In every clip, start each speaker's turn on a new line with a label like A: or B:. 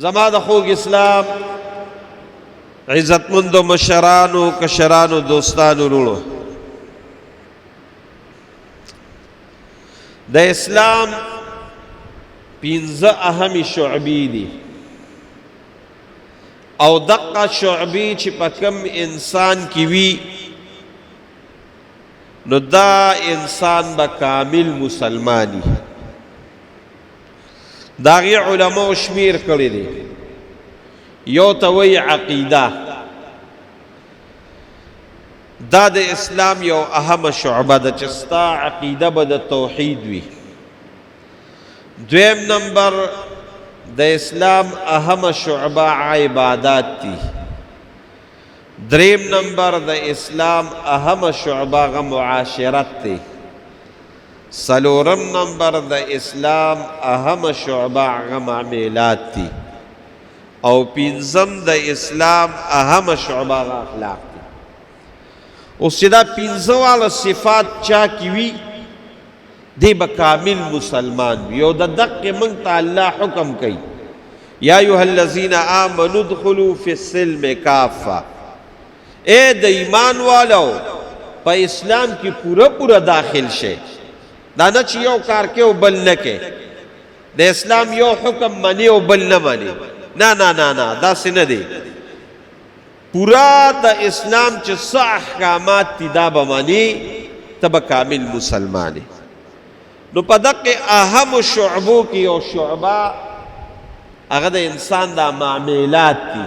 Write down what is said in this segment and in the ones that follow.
A: زما د خوږ اسلام عزتمندو مشرانو کشرانو دوستانو وروڼو، د اسلام 15 اهمې شعبې دي او دقه شعبې چې په کوم انسان کې وي نو دا انسان به کامل مسلمانی. دا غي علماء شمیر کړی دي. یو ته وی عقیده، دا د اسلام یو اهم شعبه ده چې ستا عقیده به د توحید وي. دویم نمبر د اسلام اهم شعبه عبادات دي. دریم نمبر د اسلام اهم شعبه غ معاشرت دی. سلورم نمبر د اسلام اهم شعبه غ معاملات دي. او پنځم د اسلام اهم شعبه غ اخلاق دي. اوس چې دا پنځه واړه صفات چا کې وي دی به کامل مسلمان وي. او د دقې موږ ته الله حکم کوي یا ایها الذین آمنوا ادخلوا فی السلم کافه، اے د ایمان والو په اسلام کې پورا داخل شئ. دا نه چې یو کار کې او بل نه کې، د اسلام یو حکم منی او بل نه منی، نه نه نه نه، داسې نه دی. پورا د اسلام چې څه احکامات دي دا به منی، ته به کامل مسلمانی. نو په دقې اهم شعبو کې یو شعبه هغه د انسان دا معاملات دي.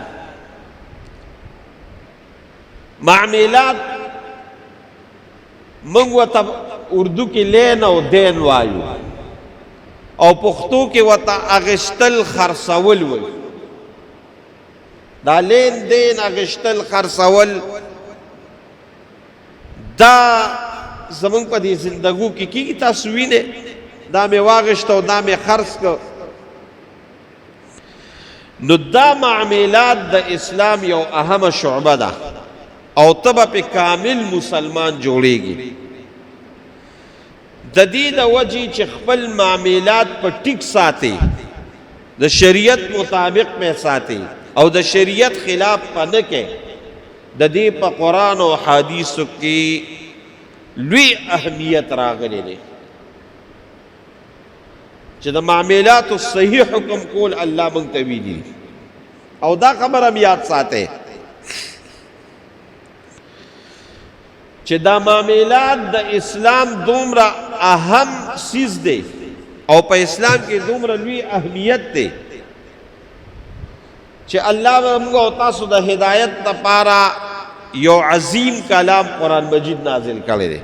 A: معاملات موږ ورته اردو کې لین او دین وایو او پښتو کې ورته اغشتل خرڅول وایو. دا لین دین اغشتل خرڅول دا زمونږ په دې زندګو کې کیږي. تاسو وینئ دا مې واغشت او دا مې خرڅ کړ. نو دا معاملات د اسلام یو اهم شعبه ده او ته به پې کامل مسلمان جوړیږي. د دې د وجې چې خپل معاملات په ټیک ساتي، د شریعت مطابق پې ساتي او د شریعت خلاف په نه کې، د دې په قرآن او حدیثو کې لوی اهمیت راغلی دی چې د معاملاتو صحیح حکم کول الله موږ ته ویلي. او دا خبره هم یاد ساتئ چې دا معاملات د اسلام دومره اهم چیز دی او په اسلام کې دومره لوی اهمیت دی چې الله موږ او تاسو د هدایت لپاره یو عظیم کلام قرآن مجید نازل کړی دی.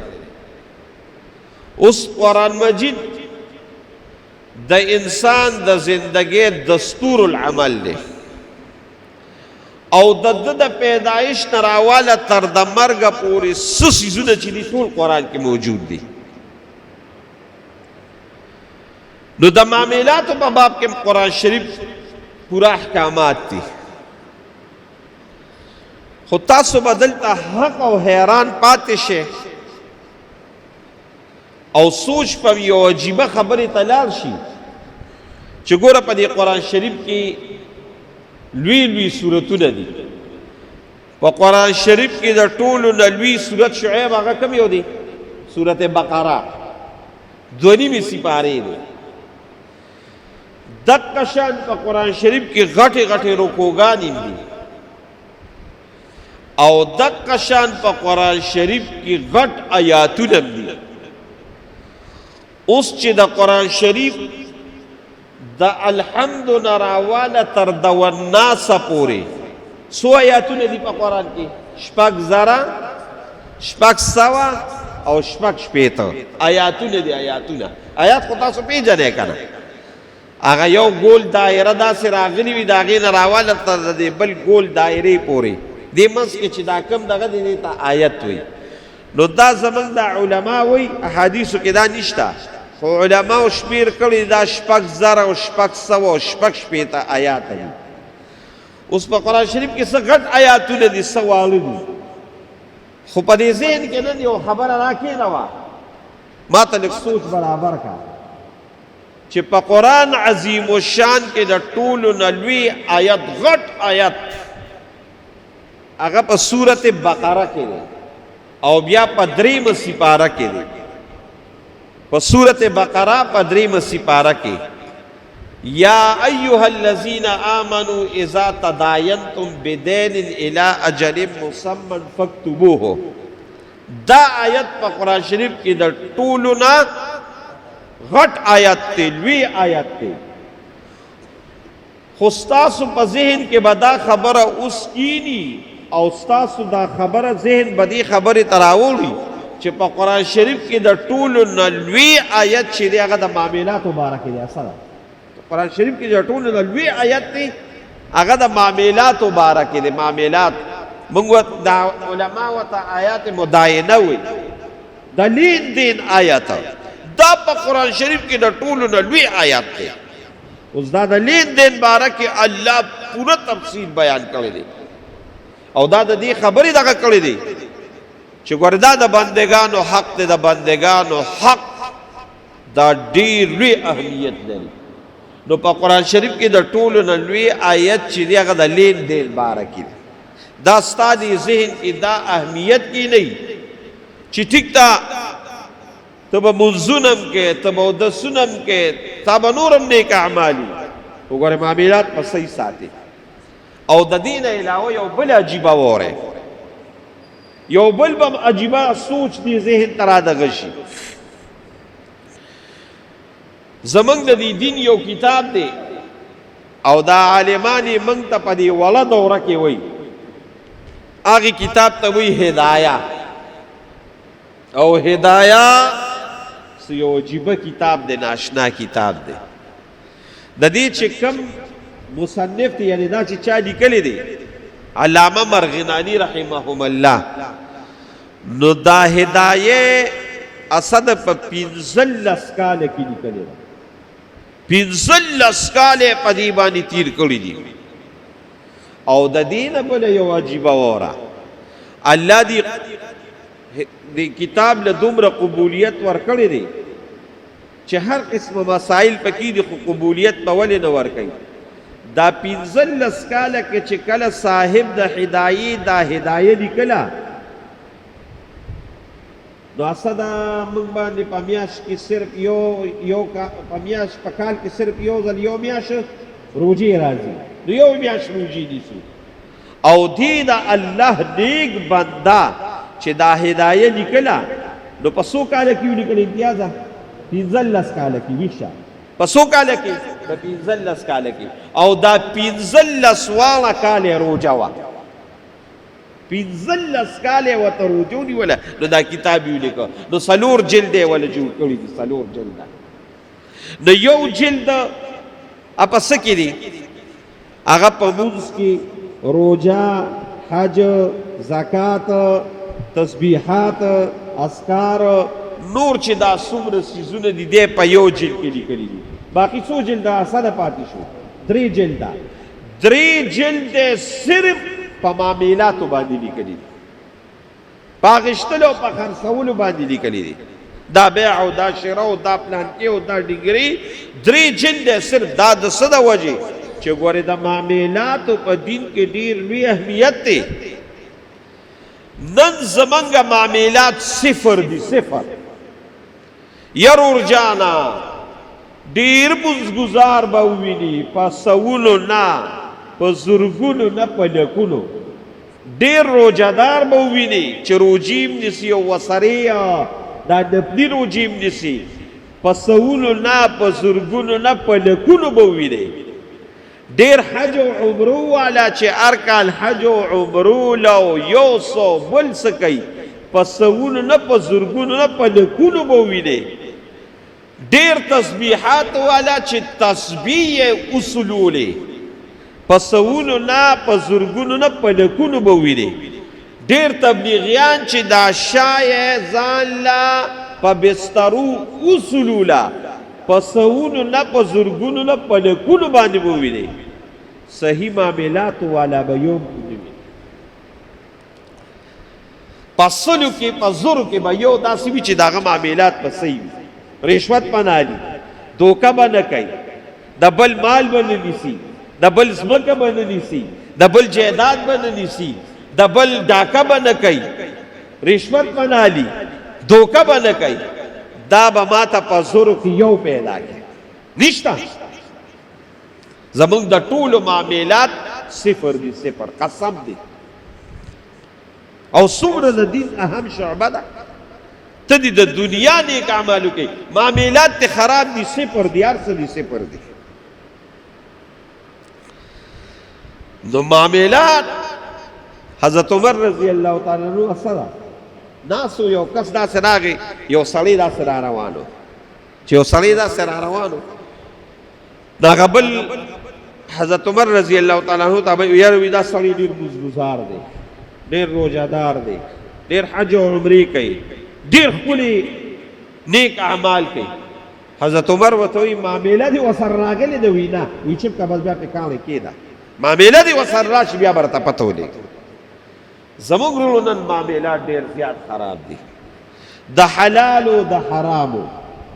A: اوس قرآن مجید د انسان د زندګۍ دستور العمل دی او د پیدایش نه راواله تر د مرګه پورې څه څیزونه چې دي ټول قرآن کې موجود دي. نو د معاملاتو په باب کې قرآن شریف پورا احکامات دي. خو تاسو به دلته حق او حیران پاتې شئ او سوچ په یو عجیبه خبرې ته لاړ شي چې ګوره په دې قرآن شریف کې لوی لوی سورتونه دي. په قرآن شریف کې د ټولو نه لوی سورت شعیب هغه کوم یو دی؟ سورت بقره، 2.5 سپارې دي. دقه شان په قرآن شریف کې غټې غټې رکوګانې دي او دقه شان په قرآن شریف کې غټ آیاتونه دي. اوس چې د قرآن شریف د الحمد نراواله تر د والناس پورې څو آیاتونه دي په قرآن کې؟ 6,000 600 او 650 آیاتونه دي. آیات خو تاسو پیژنئ که نه؟ هغه یو ګول دایره داسې راغلي وي د هغې نه راواله تر د بل ګول دایرې پورې، دې منځ کې چې دا کم دغه دی دې ته آیت وي. نو دا زمونږ دا علما وایي احادیثو کې دا نشته، خو علماو شمیر کړي دا 6,000 او 600 او 650 آیات دي. اوس په قرآن شریف کې څه غټ آیاتونه دي، څه واړه دي. خو په دې ذهن کې نن یو خبره راکېنوه، ما ته لږ سوچ برابر کا. چې په قرآن عظیم الشان کې د ټولو نه لوی آیت غټ آیت هغه په سورت بقره کې دی او بیا په 3 سپاره کې دی. په سورت بقره په 3 سپاره کې یا ایها الذین آمنوا اذا تداینتم بدین الی اجل مسمى فاکتبوه. دا آیت په قرآن شریف کې د ټولو نه غټ آیت تی، لوی آیت تی. خو ستاسو په ذهن کې به دا خبره اوس کینی او ستاسو دا خبره ذهن به دې خبرې ته راوړي چې په قرآن شریف کې د ټولو نه لوی آیت چې دی هغه د معاملاتو باره کې دی. اصله قرآن شریف کې د ټولو نه لوی آیت دی هغه د معاملاتو باره کې دی. معاملات موږ دا علما ورته آیات مداینه وایي، د لین دین آیت دا په قرآن شریف کې د ټولو نه لوی آیات دی. اوس دا د لین دین باره کې الله پوره تفصیل بیان کړی دی او دا د دې خبرې دغه کړی دی چې ګوره دا د بندګانو حق دی، د بندګانو حق دا ډېر لوی اهمیت لري. نو په قرآن شریف کې د ټولو نه لوی آیت چې دی هغه د لین دین باره کې دی. دا ستا دې ذهن کې دا اهمیت کې نه چې ټیک تا ته به منځونه هم کې، ته به اودسونه هم کې، تا به نور هم نیک اعمالي. وګوره معاملات په صحیح ساتي. او د دین علاوه یو بل عجیبه وره، یو بل بم عجیبه سوچ دی ذهن ترا دغه شي. زمنګ د دې دین یو کتاب دی او دا عالمانی منګ ته په دې ولا دوره کې وای، هغه کتاب ته وای هدايه. او هدايه یو عجیبه کتاب دی، ناشنا کتاب دی. د دې چې کم مصنف دی یعنی دا چې چا لیکلی دی علامه مرغنانی رحمهم الله، نو دا هدایه اسد په 15 کال کې لیکلی دی. 15 کال په دې باندې تیر کړی دي. او د دې نه بل یو عجیبه وره، الله دې کتاب له دومره قبولیت ورکړی دی چې هر قسم مسائل پکې دي، خو قبولیت په ولې نه ورکوي. دا 15 کاله کې چې کله صاحب د هدایې دا هدایه لیکله، نو اسدا موږ باندې په میاشت کې صرف یو په میاشت په کال کې صرف یو ځل یو میاشت روجي راځي، نو یو میاشت روجي نیسو. او دې د الله نیک بنده چې دا هدایه لیکله، نو په څو کاله کې لیکل امتیازه 15 کاله کې ویشه، په څو کاله کې په 15 کاله کې. او دا 15 واړه کاله روجه وه، 15 کاله ورته روجه ونیوله. نو دا کتاب یې ولیکه، نو 4 جلده یې وله جوړ کړي دي، 4 جلده. نو یو جلد په څه کې دي؟ هغه په مونځ کې روجه، حج، زکات، تسبیحات، اذکار، نور چې دا څومره څیزونه دي دی په یو جلد کې لیکلي دي. باقي څو جلده اصله پاتې شو؟ 3 جلده. 3 جلده صرف په معاملاتو باندې لیکلي دي، په اخیستلو او په خرڅولو باندې لیکلي دي. دا بیع او دا شراء او دا پلانکې او دا ډیګري 3 جلده صرف. دا د څه د وجې چې ګورې د معاملاتو په دین کې ډېر لوی اهمیت دی. نن زمنګ معاملات صفر دي، صفر. یرور جانا ډیر بزګزار به وویني، په سوونو نه، په زرګونو نه، په لکونو. ډیر روجهدار به وویني چې روجیم نیسي او وسرې دا نفلي روجیم نیسي، په سوونو نه، په زرګونو نه، په لکونو به وویني. ډیر حج او عمرو والا چې هر کال حج او عمرو لو 100 بل څه کوي، په سوونو نه، په زرګونو نه، په لکونو به وویني. ډیر تسبیحات والا چې تسبیح یې اصولولې، په سوونو نه، په زرګونو نه، په لکونو به وویني. ډیر تبلیغیان چې دا شای ځان لا په بسترو اصولولا، په سوونو نه، په زرګونو نه، په لکونو باندې به وویني. صحیح معاملاتو والا به یو په سلو کې، په زرو کې به یو داسې وي چې دغه معاملات به صحیح وي. رشوت پنالي، دوکه به نه کوي، د بل مال به نه نیسي، د بل ځمکه به نه نیسي، د بل جایداد به نه نیسي، د بل ډاکه به نه کوي، رشوت به نه اخلي، دوکه به نه کوي. دا به ما ته په زرو کې یو پیدا کړي نشته. زمونږ د ټولو معاملات صفر دي، صفر قسم دي. او څومره د دین اهم شعبه ده. ته دې د دنیا نیک اعمالو کې معاملات ته خراب دي، صفر دي، هر څه دي صفر دي. نو معاملات حضرت عمر رضی الله تعالی عنہ اثر ناسو یو کس داسې راغی، یو سړی داسې را روانو، چې یو سړی داسې را روانو، د هغه بل حضرت عمر رضی الله تعالی عنہ ته یاره وي دا سړی ډېر مزګزار دی، ډېر روژهدار دی، ډېر حج او عمرې کوي، ډېر ښکلي نیک اعمال کوي. حضرت عمر ورته وایي معامله دې ورسره راغلې ده؟ وایي نه. وایي چپ که بس بیا پې کاڼې کېده، معامله دې ورسره راشي بیا به راته پته ولګي. زموږ وروڼو نن معاملات ډېر زیات خراب دي، د حلالو د حرامو،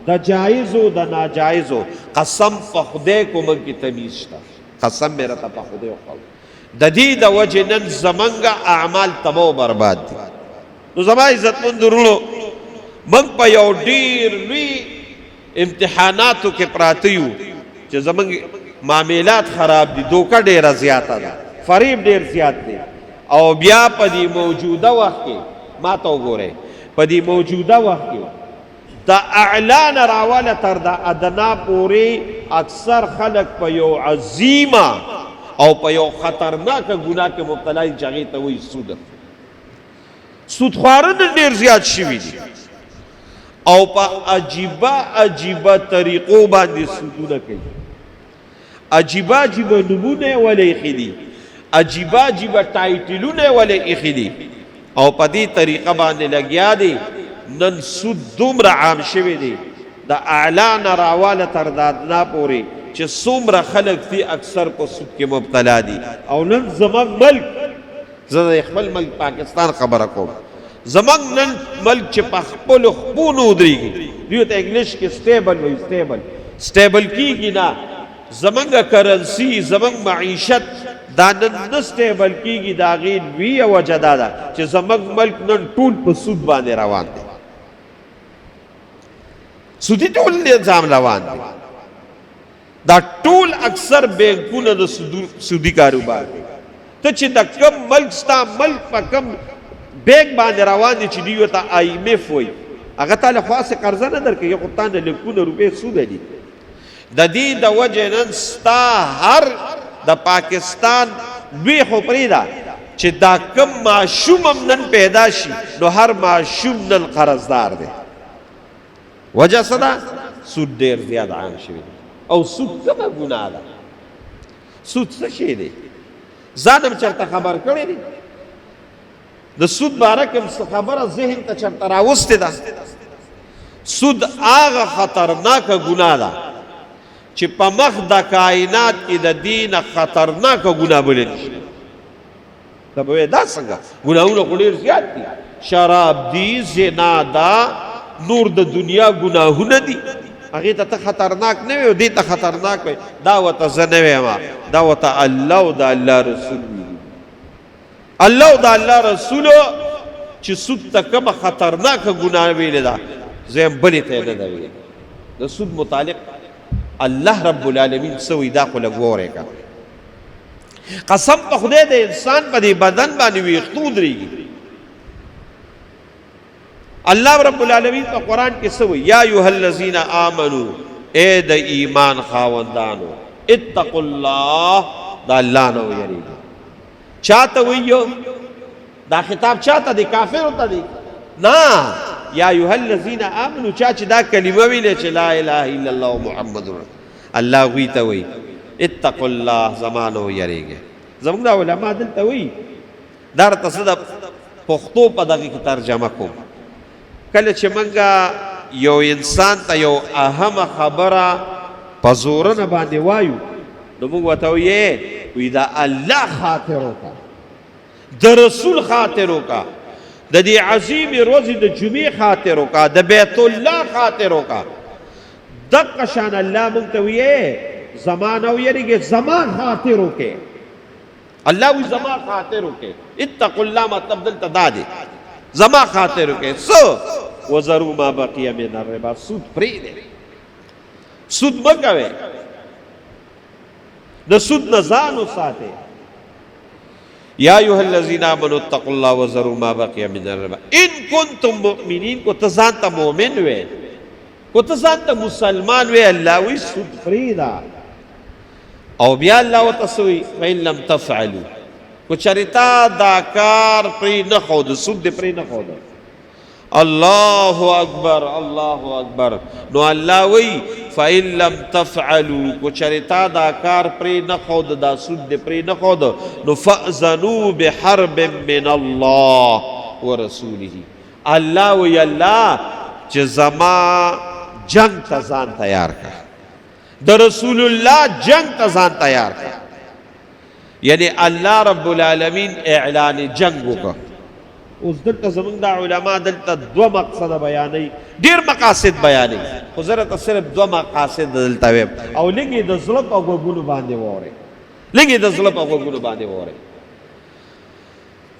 A: د جایزو د ناجایزو. قسم په خدای کو موږ کې تمیز شته، قسم مې راته په خدای وخوړ. د دې د وجې نن زمونږ اعمال تباه و برباد دي. نو زما عزتمند وروڼو، موږ په یو ډېر لوی امتحاناتو کې پراته یو چې زمونږ معاملات خراب دي، دوکه ډېره زیاته ده، فریب ډېر زیات دی. او بیا په دې موجوده وخت کې ما ته وګورئ، په دې موجوده وخت کې د اعلا نه راواله تر د ادنا پورې اکثر خلک په یو عظیمه او په یو خطرناکه ګناه کې مبتلا دي چې هغې ته وایي سود. سودخواران ډېر زیات شوي دي او په عجیبه طریقو باندې سودونه کوي. عجیبه نومونه یې ولې ایښي دي، عجیبه ټایټلونه یې ولې ایښي دي، او په دې طریقه باندې لګیا دي. نن سود دومره عام شوی دی د اعلا نه راواله تر د ادنا پورې چې څومره خلک دي اکثر په سود کې مبتلا دي. او نن زموږ ملک، زه د خپل ملک پاکستان خبره کوم، زموږ نن ملک چې په خپلو خپونو ودرېږي، دوی ته انګلیش کې سټیبل وایي، سټیبل کېږي نه. زموږ کرنسي، زموږ معیشت دا نن نه سټیبل کېږي. د هغې لویه وجه دا ده چې زموږ ملک نن ټول په سود باندې روان دی، سودي ټول نظام روان دی. دا ټول اکثر بینکونه د سودي کاروبار دی. ته چې د کم ملک ستا ملک په کم بینک باندې روان دی چې دوی ورته IMF وایي، هغه تا له خاصې قرضه نه درکوي، یا خو تا نه لکونه روپۍ سوده دي. د دې د وجې نن ستا هر د پاکستان لوی خو پرېږده چې دا کم ماشوم هم نن پیدا شي، نو هر ماشوم نن قرضدار دی. وجه څه ده؟ سود ډېر زیات عام شوی دی. او سود کومه ګناه ده؟ سود څه شی دی؟ ځان هم چېرته خبر کړی دی؟ د سود باره کې هم خبره ذهن ته چېرته راوستې ده؟ سود هغه خطرناکه ګناه ده چې په مخ د کائنات کې د دین خطرناکه ګناه بلل شي. ته به وایې دا څنګه؟ ګناهونه خو ډېر زیات دي، شراب دي، زنا ده، نور د دنیا ګناهونه دي. هغې ته ته خطرناک نه وي او دې ته خطرناک وي. دا ورته زه نه ویمه، دا ورته الله او د الله رسول ویلي. الله او د الله رسولو چې سود ته کومه خطرناکه ګناه ویلې ده، زه هم بلې ته یې نه ده ویلې. د سود متعلق الله رب العالمین څه وایي دا خو لږ وورئ که. قسم په خدای د انسان په دې بدن باندې ویښتو ودرېږي. الله رب العالمین په قرآن کې څه وایي؟ یا ایها الذین آمنو، اے د ایمان خاوندانو، اتقوا الله، د الله نه ویریږئ. چاته وایي؟ دا خطاب چاته دی؟ کافرو ته دی؟ نه، یا ایها الذین آمنو، چا چې دا کلمه ویلې چې لا اله الا الله محمد رسول الله، هغوی ته وایي اتقوا الله، زما نه ویریږئ. زموږ دا علما دلته وایي، دا راته زه د پښتو په دغه کې ترجمه کوم. کله چې موږ یو انسان ته یو اهمه خبره په زورنه باندې وایو، نو موږ ورته وایي د الله خاطر وکړه، د رسول خاطر وکړه، د دې عظیمې ورځې د جمعې خاطر وکړه، د بیت الله خاطر وکړه. دقه شان الله مونږ ته ویې زمان او یریږي زمان خاطر وکې الله وی زما خاطر وکې اتقوا الله مطلب دلته دا دی زما خاطر وکې سو وذروا ما بقي من الربا سود پرېږدئ سود مه کوئ د سود نه ځان وساتئ یا ایها الذین آمنوا اتقوا الله وذروا ما بقي من الربا ان کنتم مؤمنین کو ته ځان ته مؤمن وې کو ته ځان ته مسلمان وې الله وی سود پرېږده او بیا الله وتسوي فإن لم تفعلوا کو چرتا دا کار پرې نه خود سود دې پرې نه خود الله اکبر الله اکبر نو الله وی فإن لم تفعلوا کو چرتا دا کار پرې نه خود دا سود دې پرې نه خود نو فأذنوا بحرب من الله ورسوله الله وی الله چې زما جنگ ته ځان تیار کړه د رسول الله جنگ ته ځان تیار کړه یعنی الله رب العالمین اعلان جنگ وکړه اوس دلته زمونږ دا علما دلته دوه مقصد بیانوي ډېر مقاصد بیانوي خو زه راته صرف دوه مقاصد دلته ویم او لږ د زړه په غوږونو باندې واورئ لږ د زړه په غوږونو باندې واورئ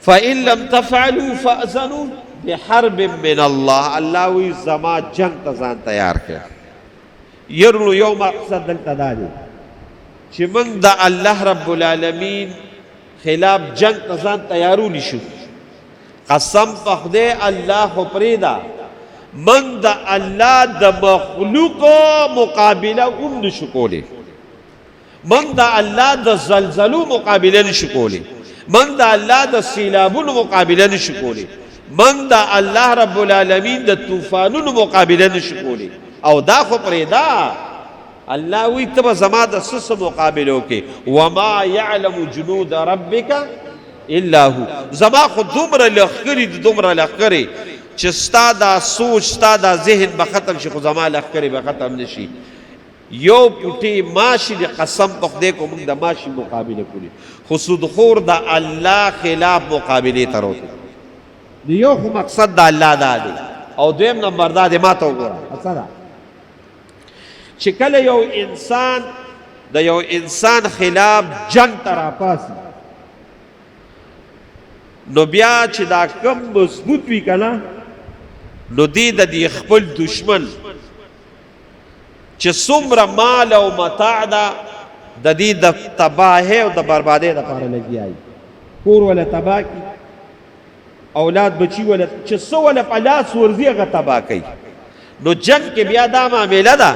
A: فإن لم تفعلوا فأذنوا بحرب من الله الله وی زما جنگ ته ځان تیار کړه یرلو یو مقصد دلته دا دی چې موږ د الله رب العالمین خلاف جنگ ته ځان تیارونی شو قسم په خدای الله خو پرېږده موږ د الله د مخلوقو مقابله هم نشو کولی موږ د الله د زلزلو مقابله نشو کولی موږ د الله د سیلابونو مقابله نشو کولی موږ د الله رب العالمین د طوفانونو مقابله نشو کولی او دا خو پرېږده الله وی ته به زما د څه څه مقابله وکړې وما یعلم جنود ربک الا هو زما خو دومره لښکرې دي دومره لښکرې چې ستا دا سوچ ستا دا ذهن به ختم شي خو زما لښکرې به ختم نه شي یو پوټی ماشي د قسم په خدای کو موږ د ماشي مقابله کولی خو سودخور د الله خلاف مقابلې ته روته یو خو مقصد د الله دا دی او دویم نمبر دا دی ما ته وګوره اصل ده چې کله یو انسان خلاف جنگ ته راپاسي نو بیا چې دا کم مضبوط وي که نه نو دی د دې خپل دشمن چې څومره مال او متاع ده د دې د تباهۍ او د بربادۍ دپاره لګیا وي کور وله تباه کړي اولاد بچي وله چې څه وله په لاس ورځي هغه تباه کوي نو جنگ کې بیا دا معامله ده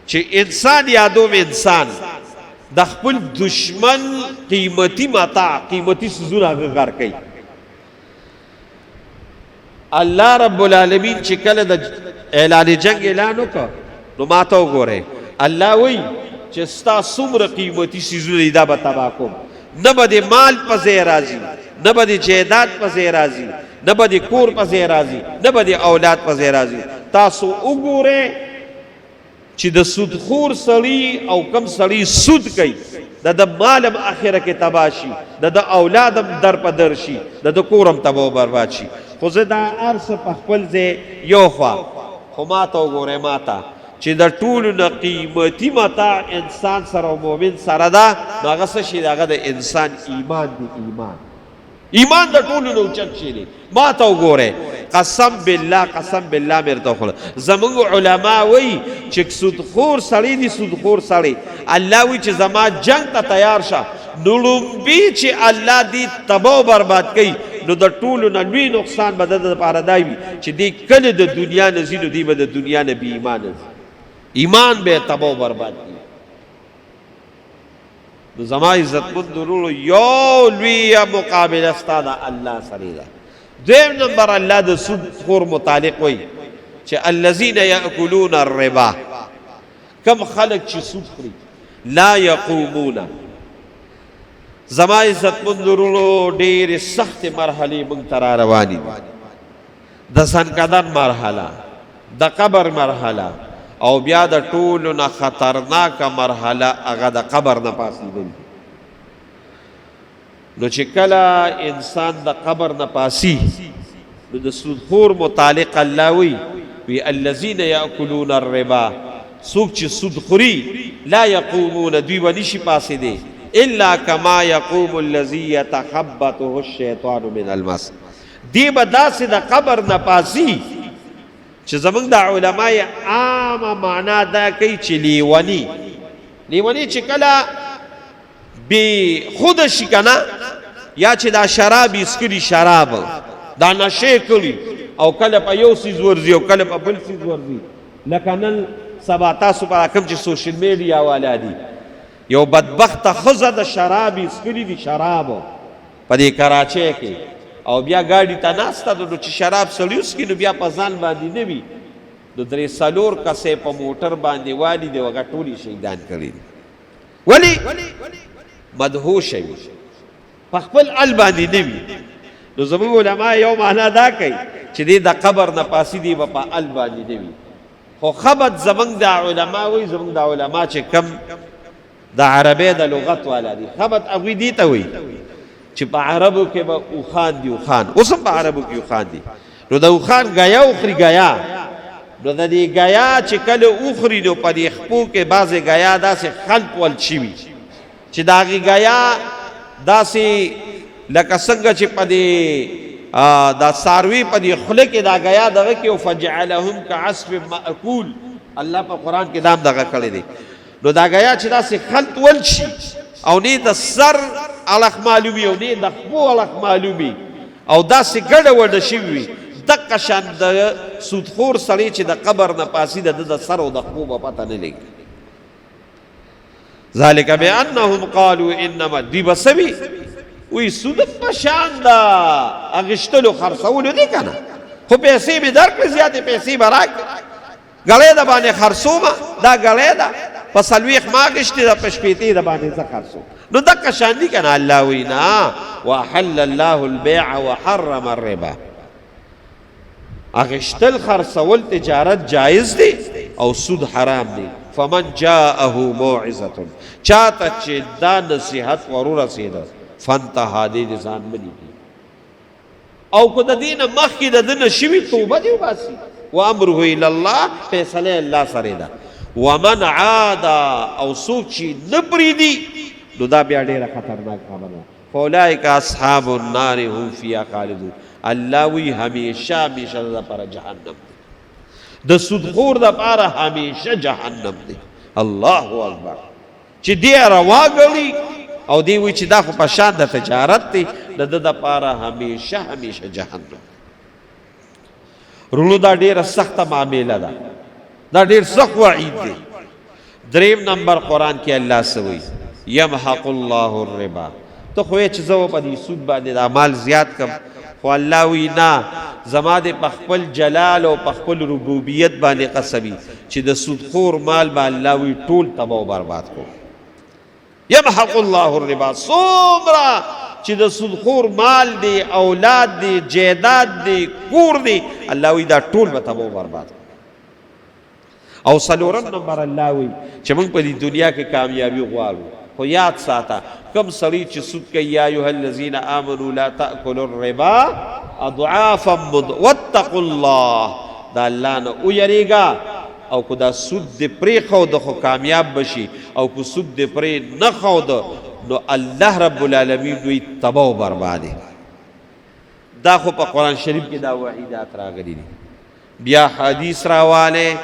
A: چې انسان یادوم انسان د خپل دشمن قیمتي متاع قیمتي څیزونه هغه غر کوي الله رب العالمین چې کله د اعلان جنگ اعلان وکړ نو ما ته وګورئ الله وی چې ستا څومره قیمتي څیزونه دا به تباه کوم نه به د مال په ځای راځي نه به د جایداد په ځای راځي نه به د کور په ځای راځي نه به د اولاد په ځای راځي تاسو وګورئ چې د سودخور سړي او کم سړي سود کوي د مالم اخره کې تباه شي د اولادم در په در شي د کورم تباه و برباد شي خو زه دا هر څه په خپل ځای یو خوا خو ما ته وګورئ ما ته چې د ټولو نه قیمتي متاع انسان سره او مؤمن سره ده نو هغه څه شي د هغه د انسان ایمان دی ایمان د ټولو نه اوچت شي دی ما ته وګورئ قسم بالله مې درته وښوله زموږ علما وایي چې سودخور سړی دی سودخور سړی الله وایي چې زما جنگ ته تیار شه نو لومبي چې الله دی تباه و برباد کوي نو د ټولو نه لوی نقصان به د ده دپاره دا وي چې دی کله د دنیا نه ځي نو دی به د دنیا نه بې ایمانه ځي ایمان به تباه و برباد کوي نو زما عزتمند ورونو یو لویه مقابله ستا د الله سره ده دویم نمبر الله د سودخور متعلق وایي چې الذین یأکلون الربا کم خلق چې سود خوري لا یقومون زما عزتمند ورونو ډېرې سختې مرحلې موږ ته را روانې دي د سنکدن مرحله د قبر مرحله او بیا د ټولو نه خطرناکه مرحله هغه د قبر نه پاسېدل نو چې کله انسان د قبر نه پاسي نو د سودخور متعلق الله وی الذین یأکلون الربا څوک چې سود خوري لا یقومون دوی به نشي پاسېدی الا کما یقوم الذی یتخبطه الشیطان من المس دی به داسې د قبر نه پاسي چې زمونږ د علمای عامه معنا دا کوي چې لیونی چې کله بی خود شي کنه یا چې دا شراب اسکري شراب دا نشه کړي او کله په یو سیز ورځي او کله په بل سیز ورځي لکه نن سبا تاسو په کوم چې سوشل میډیا والا دي یو بدبخته ښځه د شراب اسکري دي شراب په دې کراچۍ کې او بیا ګاډي ته ناسته نو چې شراب سړی وڅښي نو بیا په ځان باندې نه وي نو درې څلور کسې په موټر باندې والي دی هغه ټول یې شهیدان کړي دي ولې مدهوشه وي په خپل ال باندې نه وي نو زموږ علما یو معنا دا کوي چې دی د قبر نه پاسې دی به په ال باندې نه وي خو خبط زموږ د علما وایي زموږ د علما چې کم د عربۍ د لغت والا دي خبط هغوی دې ته وایي چې په عربو کې به اوخان دي اوخان اوس هم په عربو کې اوخان دي نو د اوخان ګیا اخري ګیا نو د دې ګیا چې کله اخري نو په دې خپو کې بعضې ګیا داسې خلط ول شوي چې د هغې ګیا داسې لکه څنګه چې په دې دا څاروي په دې خوله کې دا ګیا دغه کې فجعلهم کعصف مأکول الله په قرآن کې دا هم دغه کړی دی نو دا ګیا چې داسې خلط ول شي او نه د سر الخ معلومي او نه د خپو الخ معلومي او داسې ګډه وډه شوي وي دقه شان د سودخور سړی چې د قبر نه پاسي د سر او د خپو به پته نه لګي ذلک بانهم قالوا انما دی بسوي وی سود په شان دا اغشتلو خرڅولو دی کنه خو پیسې مې درکړې زیاتې پیسې به راکړې ګړۍ د باندې خرڅومه دا ګړۍ ده په څلوېښت ما اغشتې ده په شپېتې د باندې زه خرڅوم نو دقه شان دي کنه الله وی نه واحل الله البيع وحرم الربا اغشتل خرڅول تجارت جایز دی او سود حرام دی فمن جاءه موعظه چاته چې دا نصیحت ورورسېده فانتهى دې ځان مني او که د دې نه مخکې د ده نه شوي توبه دې وباسي وامره الى الله فیصله الله سره ده ومن عاد او څوک چې نه پرېږدي نو دا بیا ډېره خطرناک خبره ده فاولئک اصحاب النار هم فیها خالدون الله وی همیشه همیشه د لپاره جهنم دی د سودخور دپاره همیشه جهنم دی الله اکبر چې دی روا ګڼي او دی وی چې دا خو په شان د تجارت دی د ده دپاره همیشه همیشه جهنم رونو دا ډېره سخته معامله ده دا ډېر سخت وعید دی دریم نمبر قرآن کې الله څه وایي یمحق الله الربا ته خو یې چې زه په دې سود باندې دا مال زیات کم خو الله وی نه زما د په خپل جلال او په خپل ربوبیت باندې قسمی چې د سودخور مال به الله وی ټول تباه او برباد کو یمحق الله الربا څومره چې د سودخور مال دی اولاد دی جیداد دی کور دی الله وی دا ټول به تباه او برباد او څلورم نمبر الله وی چې موږ په دې دنیا کې کامیابی غواړو خو یاد ساته کم سړی چې سود کوي یا ایها الذین آمنوا لا تأکلوا الربا اضعافا واتقوا الله دا الله نه ویریږه او که دا سود دې پرېښود خو کامیاب بشي او که سود دې پرې نه ښود نو الله رب العالمین دوی تباه و بربادي دا خو په قرآن شریف کې دا وعیدات راغلي دي بیا حدیث راواله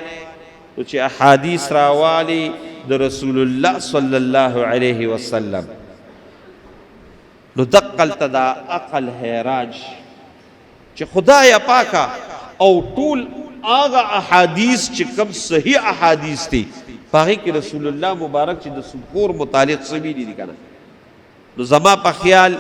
A: چې احادیث راوالی د رسول الله صلی الله علیه وسلم نو دقلته دا عقل حیران چې خدای پاکه او ټول هغه احادیث چې کوم صحیح احادیث دي په هغې کې رسول الله مبارک چې د سودخور متعلق څه ویلي دي که نه نو زما په خیال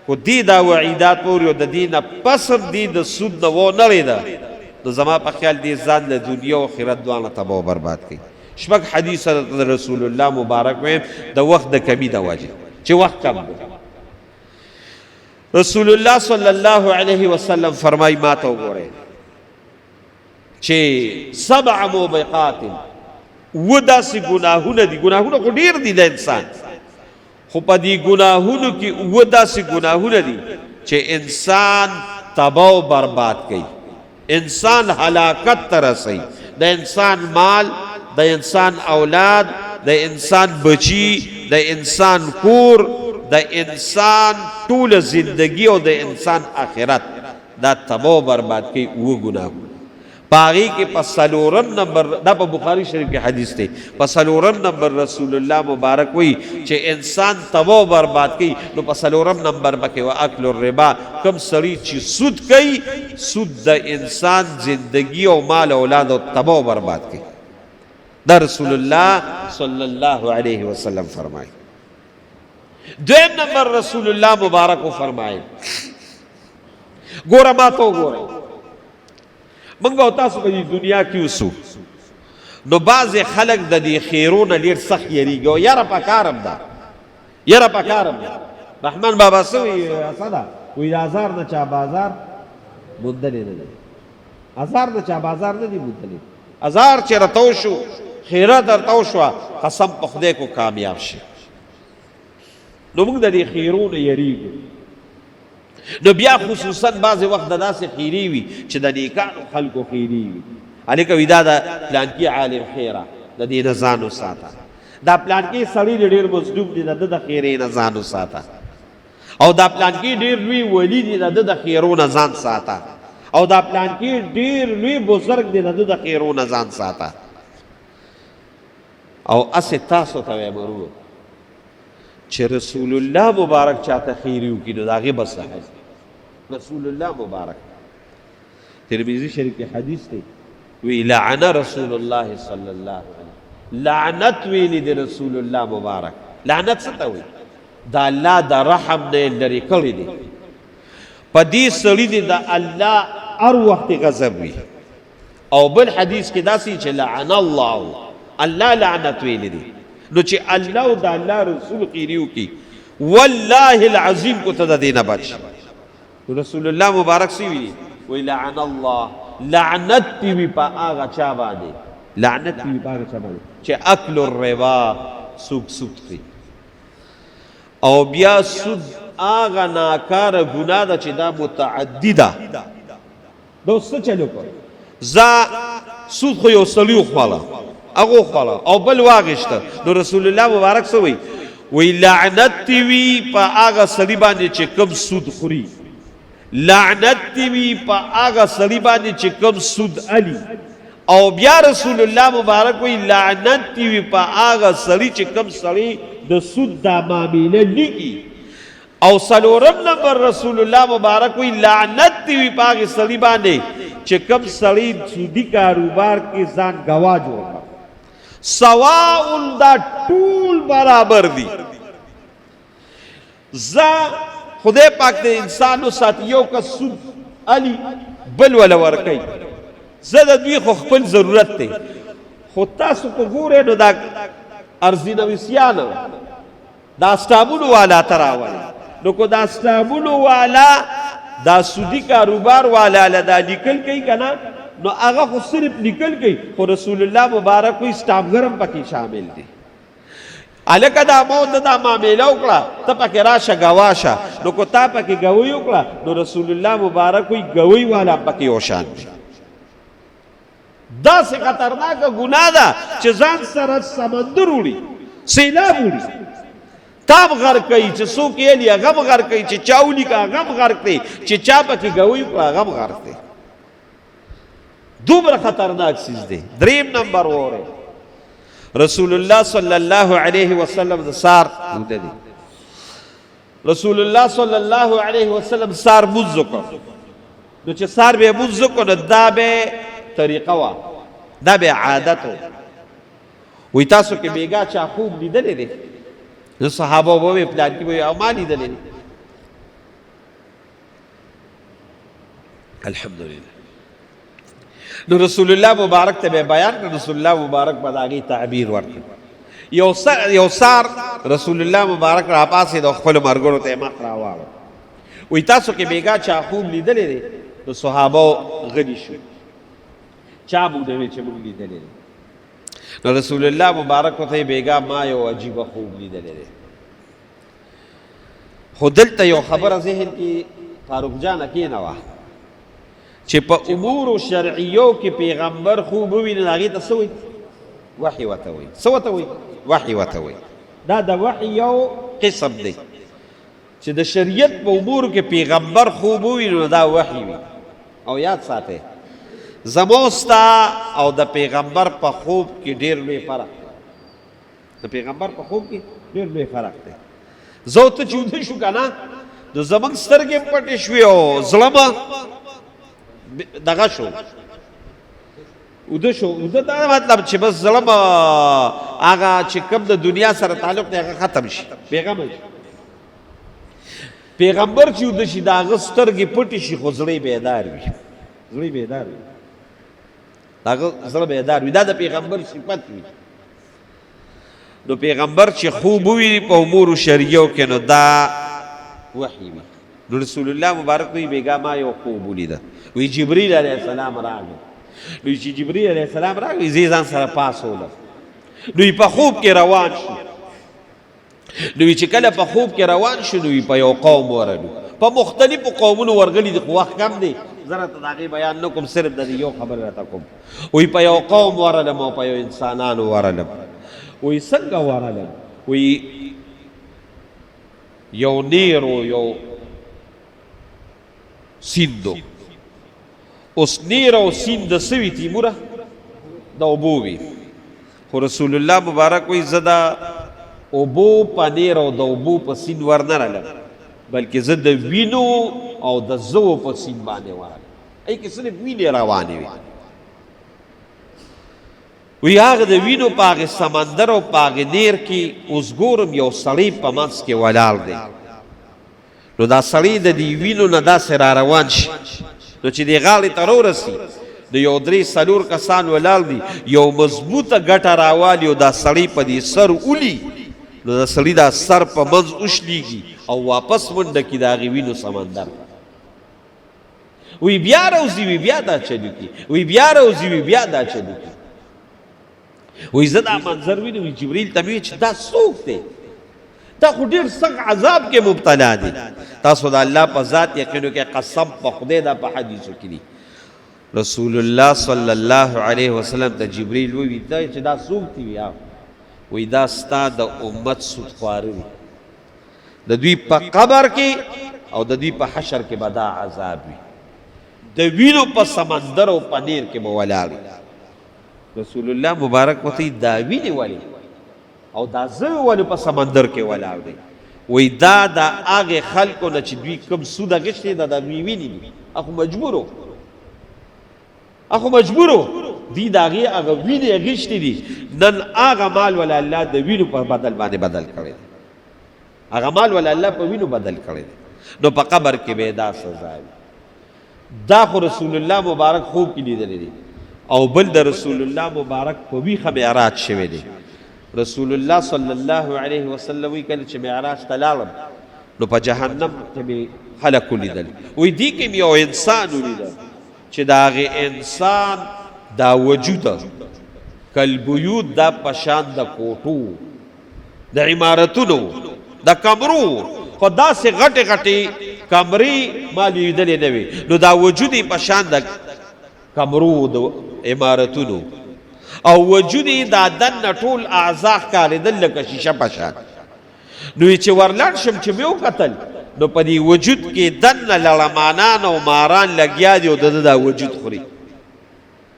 A: خو دې دا وعیدات ووري او د دې نه پس هم دې د سود نه ونړېده نو زما په خیال دې ځان له دنیا او آخرت دواړه تباه او برباد کوي شپږ حدیث د رسول الله مبارک ویم د وخت د کمی د وجه چې وخت کم دی رسول الله صلی الله علیه وسلم فرمای ما ته وګورئ چې 7 موبقات و داسې ګناهونه دي ګناهونه خو ډېر دي د انسان خو په دې ګناهونو کې و داسې ګناهونه دي چې انسان تباه او برباد کوي انسان هلاکت ته رسوي د انسان مال د انسان اولاد، د انسان بچی، د انسان کور، د انسان ټول زندگی او د انسان آخرت دا تباہ و برباد کی وہ گناہ پاغی کے پس سلورم نمبر دا پا بخاری شریف کے حدیث تے پس سلورم نمبر رسول اللہ مبارک ہوئی چھے انسان تباہ و برباد کی نو پس سلورم نمبر بکے و اکل الربا کم سری چی سود کی سود دا انسان زندگی و مال اولاد و تباہ و برباد کی دا رسول اللہ صلی اللہ علیہ وسلم فرمائے دویم نمبر رسول اللہ مبارک و فرمائے گورا ماتو گورا منگا ہوتا سو کہ دنیا کیوں سو نو باز خلق دا دی خیرون لیر سخ یری گو یارا پاکارم دا یارا پاکارم دا رحمان بابا سوی اصدا وی آزار نچا بازار مندلی ندی آزار نچا بازار ندی مندلی آزار چیر توشو خیرات در توشو قسم پخدے کو کامیاب شی نو منگ دا دی خیرون یری گو نو بیا خصوصا بعض وقت دا سے خیری وی چه دا نیکانو خلقو خیری وی علیکوی دا پلانکی عالم خیرہ دا دی نزانو ساتا دا پلانکی سڑی دیر مصدوم دی دا خیری نزانو ساتا او دا پلانکی دیر لوی ولی دی دا خیرو نزان ساتا او دا پلانکی دیر لوی بزرگ دی دا خیرو نزان ساتا او اس تاسو تاوی مرو چه رسول اللہ مبارک چاہتا خیریو کی نو داغی بس ہے رسول اللہ مبارک ترمذی شریف کی حدیث تے وی لعن رسول اللہ صلی اللہ علیہ وسلم لعنت ویلی دی رسول اللہ مبارک لعنت ستا ہوئی دا اللہ دا رحم نے لری کری دی پا دی سری دی دا اللہ ار وقت غضب وی او بالحدیث کی دا سی چه لعن اللہ لعنت ویلی دی نو چه اللہ دا اللہ رسول قیریو کی واللہ العظیم کو تدا دینا بچ رسول اللہ مبارک سی وی وی لعن اللہ لعنت تیوی پا آغا چابانے لعنت تیوی پا آغا چابانے چه اکل الربا سوک سود خی او بیا سود آغا ناکار گناہ دا چه دا متعدی دا دوستا چلو کر زا سود خوی او سلیو خوالا اگو خوالا او بل واغشتا نو رسول اللہ مبارک سوی وی لعنت تیوی پا آغا سلیبانے چه کم سود خوری لعنت تیوی پا آغا سلیبانے چه کم سود علی او بیا رسول اللہ مبارک وی لعنت تیوی پا آغا سلی چه کم سلی دا سود دا معاملہ لگی او سلورم نمبر رسول اللہ مبارک وی لعنت تیوی پا آغا سلیبانے چه کم سلی سودی کاروبار کی زان گوا جوڑا سواء دا طول برابر دی زا خدای پاک دے انسانو ساتیو کا سود علی بل والا ورکی زد دوی خو خپل ضرورت تے خود تاسو کو گورے نو دا ارزی نویسیانا دا استابونو والا تراوالا نو کو دا استابونو والا دا سودی کاروبار والا لدا نکل کئی کنا نو آغا خود صرف نکل گئی خود رسول اللہ مبارک کوئی سٹاپ گرم پکی شامل دی علکہ دا موت دا معاملہ اکڑا تا پاکی راشا گواشا نو کو تا پاکی گوئی اکڑا نو رسول اللہ مبارک کوئی گوئی والا پاکی اوشان دی دا سے خطرناک گناہ دا چزان سرد سمندر اوڑی سیلاب اوڑی تاب غرق کئی چه سوکی لیا غم غرق کئی چه چاولی کا غم غرق تے چه چا پاکی گوئی اکڑا غم غرق تے دوبر خطرناک چیز دے دریم نمبر ہو رہے رسول اللہ صلی اللہ علیہ وسلم سار رسول اللہ صلی اللہ علیہ وسلم سار مزو کو نو چه سار بے مزو کو نو دا بے طریقہ وا دا بے عادت ہو وی تاسو کے بیگا چا خوب لی دلے دے نو صحابہ وہ بے پلان کی وہ اما لی دلے دے الحمدللہ نو رسول اللہ مبارک تبے بیان کر رسول اللہ مبارک بداغی تعبیر ورکر یو سار رسول اللہ مبارک را پاسی دو خپل مرگرو تے مقراوارو وی تاسو کے بیگا چا خوب لی دلے دے تو صحابہ غنی شو چا بودوے چا مونگ لی دلے دے نو رسول اللہ مبارک تے بیگا ما یو عجیب خوب لی دلے دے خود دلتا یو خبر ذہن کی فاروق جان اکی نوا چه پا امور و شرعیو کی پیغمبر خوب ہوئی نداغی تسوئی وحی ورته وایي. څه ورته وایي؟ وحی ورته وایي. دا د وحی یو قسم دی چې د شریعت په امورو کې پیغمبر خوب وویني نو دا وحی وي. او یاد ساتئ زما ستا او د پیغمبر په خوب کې ډېر لوی فرق دی. د پیغمبر په خوب کې ډېر لوی فرق دی. زه ته چې ویده شو که نه نو زموږ سترګې پټې شوې او زړه به دغه شو وده شو. وده دا مطلب چې بس زړه به هغه چې کوم د دنیا سره تعلق دی هغه ختم شي بېغمه شي. پیغمبر چې وده شي د هغه سترګې پټې شي خو زړه یې بیدار وي. زړه یې بیدار وي. د هغه زړه بیدار وي. دا د پیغمبر صفت وي. نو پیغمبر چې خوب وویني په امورو شریعو کې نو دا وحی وي. نو رسول الله مبارک وی بیګا ما یو خوب ولیده. وی جبریل علیه السلام راغی. نو چې جبریل علیه السلام راغی زه ځان سره پاسولم. نو په خوب کې روان شو. نو چې کله په خوب کې روان شو نو په یو قوم ورغلو. په مختلفو قومونو ورغلي دي خو وخت کم دی زه راته د هغې بیان نه کوم صرف د دې یو خبر راته کوم. وی په یو قوم ورغلم او په یو انسانانو ورغلم. وی څنګه ورغلم؟ وی یو نیرو یو سیندو. اوس نیر او سیند د څه وي تیموره؟ د اوبو وي. خو رسول الله مبارک وی زه د اوبو په نیر او د اوبو په سیند ورنه رالم بلکې زه د وینو او د زو په سیند باندې ورغلم. ای کې صرف وینې روانې وي. وی هغه د وینو په هغې سمندر او په هغې نیر کې اوس ګورم یو سړی په منځ کې ولاړ دی. نو دا سړی د دې وینو نه داسې را روان شي نو چې دې غاړې ته راورسي د یو درې څلور کسان ولاړ دي یو مضبوطه ګټه راوالي او دا سړی په دې سر ولي نو دا سړي دا سر په منځ وشلیږي او واپس منډه کړي د هغې وینو سمندر ته. وی بیا راوځي وی بیا دا چلو کړي. وی بیا راوځي وی بیا دا چلو کړي. وی زه دا منظر وینم. وی جبریل ته مې وی چې دا څوک دی؟ دا خو ډېر سخت عذاب کې مبتلا دی. تاسو د الله په ذات یقین وکړئ قسم په خدای دا په حدیثو کې دي. رسول الله صلی الله علیه وسلم ته جبریل ووی چې دا څوک دی؟ وی دا ستا د امت سودخواره وي. د دوی په قبر کې او د دوی په حشر کې به دا عذاب وي. د وینو په سمندر او په نیر کې به ولاړ وي. رسول الله مبارک ورته دا وینې ولې او دا زه ولې په سمندر کې ولاړ دی؟ وی دا د هغې خلکو نه چې دوی کوم سود اخیستی دا د دوی وینې دي. اخو مجبورو دوی د هغې هغه وینې اخیستې دي. نن هغه مال ولا الله د وینو په بدل باندې بدل کړی دی. هغه مال ولا الله په وینو بدل کړی دی. نو په قبر کې به دا سزا وي. دا خو رسول الله مبارک خوب کې لیدلی دی. او بل د رسول الله مبارک په ویښه معراج شوی دی. رسول الله صلی الله علیه وسلم وی کله چې معراج ته لاړم نو په جهنم کې مې خلک ولیدل. وی دې کې مې یو انسان ولیده چې د هغې انسان دا وجود کالبیوت دا په شان د کوټو د عمارتونو د کمرو خو داسې غټې غټې کمرې ما لیدلې نه وي. نو دا وجود یې په شان د کمرو د عمارتونو او وجود یې دا دننه ټول اعضا ښکارېدل لکه شیشه په شان. نو چې ورلاړ شم چې مې وکتل نو په دې وجود کې دننه لړمانان او ماران لګیا دي او د ده دا وجود خوري.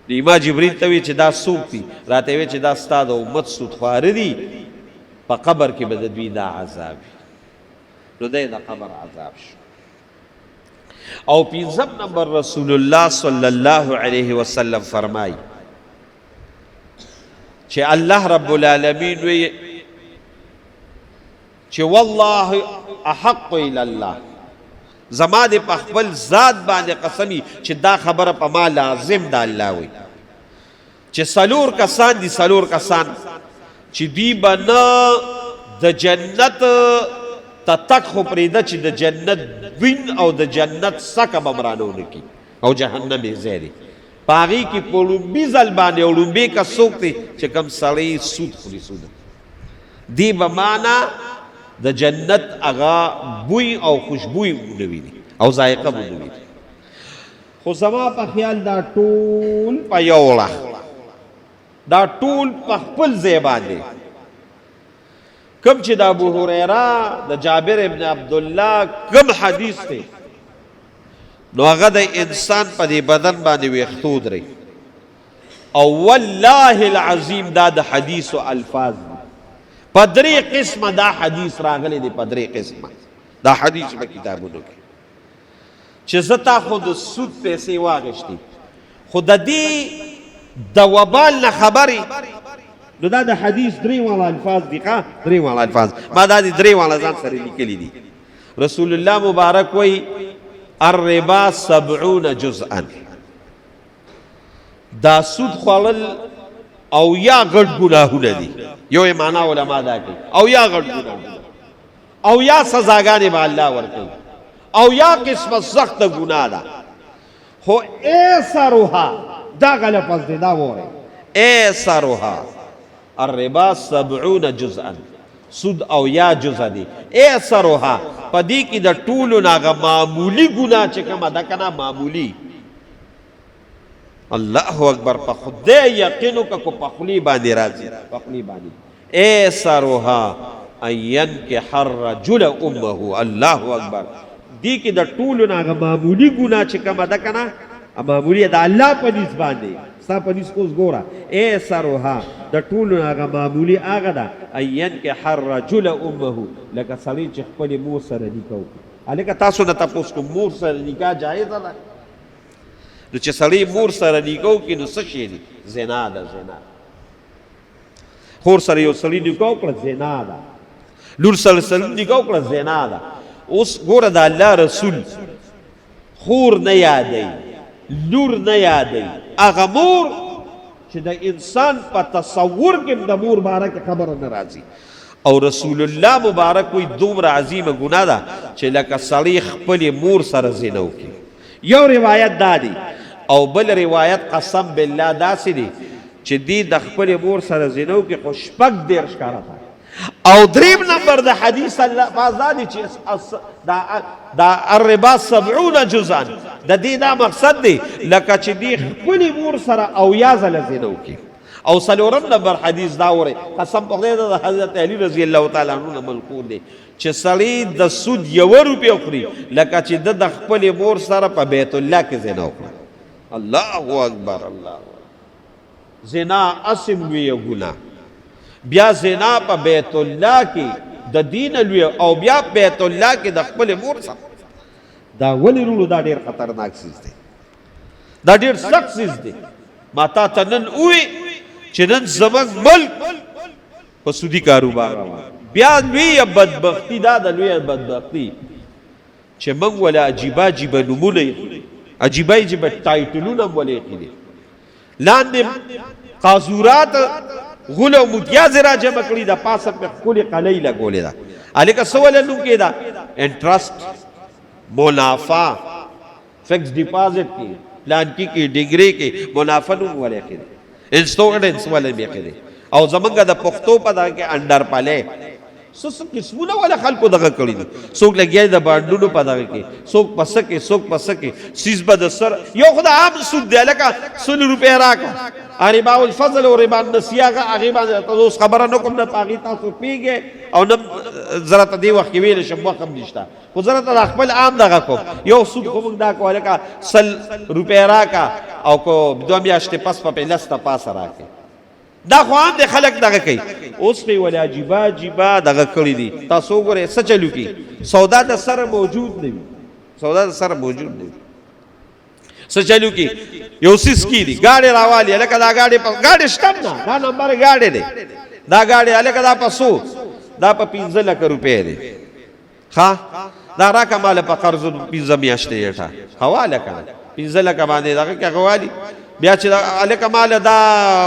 A: نو ما جبریل ته وی چې دا څوک دي؟ راته وی چې دا ستا د امت سودخواره دي. په قبر کې به د دوی دا عذاب وي. نو دی د قبر عذاب شو. او پنځم نمبر رسول الله صلی الله علیه وسلم فرمایي چې الله رب العالمین وی چې والله احق الی الله زما د په خپل ذات باندې قسمی چې دا خبره په ما لازم ده. الله وی چې څلور کسان دي څلور کسان چې دوی به نه د جنت ته تک خو پرېږده چې د جنت وین او د جنت څکه به مرانه ونه کړي او جهنم یې ځای دی. په هغې کې په لومبي ځل باندې او لومبی کس څوک دی چې کوم سړی سود خوري سود دی به معنا د جنت هغه بوی او خوشبوی ونه ویني او ذایقه به ونه ویني. خو زما په خیال دا ټول په یو وړه دا ټول په خپل ځای باندې کوم چې د ابو هريره د جابر ابن عبد الله کوم حدیث دی نو هغه د انسان په دې بدن باندې ویښتو درې او والله العظیم دا د حدیث او الفاظ په درې قسمه دا حدیث راغلی دی په درې قسمه دا حدیث په کتابونو کې چې زتا خو د سود پیسې واغشتي خو د دې د وبال نه خبرې نو دا د حدیث درې والا الفاظ دي درې والا الفاظ ما دا درې والا ځان سره لیکلي دي رسول الله مبارک وی الربا 70 جزءا دا سود خوړل او یا غټ ګناهونه دي یو معنا علما دا کوي او یا غټ ګناهونه او یا سزاګانې به الله ورکوي او یا قسمه سخت ګناه ده خو ایسرها دا غلط دی دا وره ایسرها الربا 70 جزءا سود او یا جزء دی ایسرها پدې کې د ټولو ناغه معمولی ګناه چې کومه ده کنه معمولی الله اکبر په خدای یقینو کو په خلی باندې راځي په خلی باندې ایسرها اين کې الرجل امه الله اکبر دې کې د ټولو ناغه معمولی ګناه چې کومه ده کنه معمولی د الله په نسبت باندې ستا په نسبت اوس ګوره ایسرها د ټولو هغه معمولی هغه ده اين کې الرجل امه لکه سړی چې خپل مور سره نکاح وکړي هلکه تاسو نه تپوس کوم مور سره نکاح جایزه ده نو چې سړی مور سره نکاح وکړي نو څه شی دی زنا ده زنا خور سره یو سړی نکاح وکړه زنا ده لور سره نکاح وکړه زنا ده اوس ګوره د الله رسول خور نه یادوي لور نه یادوي هغه مور چې د انسان په تصور کې د مور باره کې خبره نه راځي او رسول الله مبارک وی دومره عظیمه ګناه ده چې لکه سړی خپلې مور سره زنا وکړي یو روایت دا دی او بل روایت قسم بالله داسې دی چې دی د خپلې مور سره زنا وکړي خو شپږ دېرش کاله او دریم نمبر د حدیث الفاظ دی چې دا الربا 70 جزءا د دې دا مقصد دی لکه چې دی خپلې مور سره او یا ځله زنا وکړي او څلورم نمبر حدیث دا وره قسم په خدای د حضرت علی رضی الله تعالی عنہ منقول دی چې سړی د سود 1 روپۍ خوري لکه چې د خپلې مور سره په بیت الله کې زنا وکړي الله اکبر الله زنا اسم وی ګناه بیا زنا په بیت الله کې د دین لوی او بیا بیت الله کې د خپل مور سره دا ولې رولو دا ډیر خطرناک سیز دی دا ډیر سخت سیز دی ما تا ته نن وی چې نن زموږ ملک په سودی کاروبار روان بیا لوی بدبختی دا د لوی بدبختی چې موږ ولا عجیبه عجیبه نمونه عجیبه عجیبه ټایټلونه ولې کړي لاندې قاذورات غول او متیاز را جمع کړي دا پاسه په خولي قلې لګولې دا الکه سوال نو کې دا انټرست منافع فکس ډیپازټ کې پلان کې ډیګری کې منافع نو ولې کې انسټورنس ولې به کې او زمونږ د پښتو په دا کې انډر پاله سوس قسمونه ولا خلکو دغه کړی دي څوک لګیا د باندونو په دغه کې څوک پسکه څوک پسکه سیس بد سر یو خدای عام سود دی لکه 100 روپیا راکا ربا الفضل او ربا النسیغه هغه باندې تاسو خبره نو کوم نه پاغي تاسو پیګه او نم زراته دی وخت ویل شم وخت نشته خو زراته خپل عام دغه کو یو سود کوم دا کوله کا 100 روپیا راکا او کو دوه میاشتې پس په لسته پاس راکې دا خو عام دي خلک دغه کوي اوس په ولا عجیبه عجیبه دغه کړی دي تاسو ګوره څه چلو کی سودا د سره موجود نه وي سودا د سره موجود نه وي څه چلو کی یو سیس کی دي گاډي راوالي لکه دا گاډي شتم نه دا نمبر گاډي دی دا گاډي لکه دا پسو دا په 15 لک روپے دی ها دا راکه مال په قرض 15 میاشتې یټه حواله کړه 15 لک باندې دا کې غوالي بیا چې الکه مال دا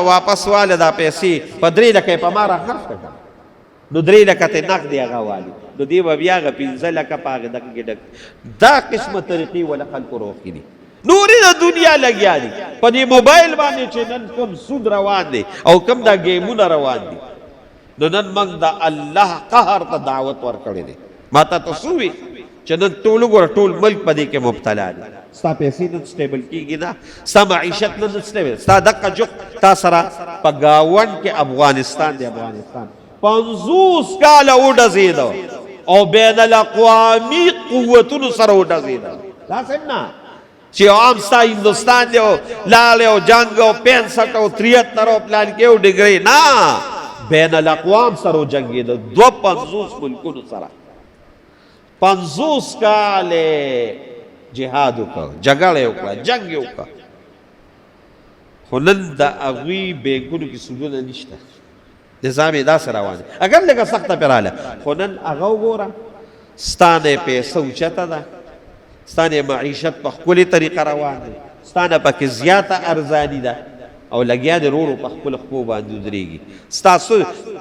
A: واپس واله دا پیسې په 3 لک په مارا خرڅ کړه نو 3 لک ته نقد دی غوالي نو دی بیا غ 15 لک پاګه دغه ډک دا قسمه طریقې ول خلق روخي دي نورې د دنیا لګیا دي په دې موبایل باندې چې نن کوم سود روان دي او کوم دا گیمونه روان دي نو نن موږ د الله قهر ته دعوت ورکړې دي ما ته تاسو وی چې نن ټول ملک په دې کې مبتلا دي ستا پیسې نن سټیبل کیږي نه، ستا معیشت نن سټیبل، ستا دقه جوق تا سره په ګاونډ کې افغانستان دی، افغانستان 50 کاله وډزېده او بین الاقوامي قوتونو سره وډزېده. داسې نه چې عام ستا هندوستان دی او لال او جنګ او 65 او 73 او پلان کې او ډګري نه، بین الاقوام سره وجنګېده 52 ملکونو سره 50 کاله جهاد وکړه، جګړه وکړه، جنګ وکړه. خو نن د هغوی بینکونو کې سودونه نشته، نظام یې داسې روان دی، اگر لږه سخته پرې راغله، خو نن هغه وګوره ستا نه پیسه اوچته ده، ستا نه معیشت په ښکلې طریقه روان دی، ستا نه پکې زیاته ارزاني ده او لګیا دی رو په خپلو خپو باندې ودرېږي. ستاسو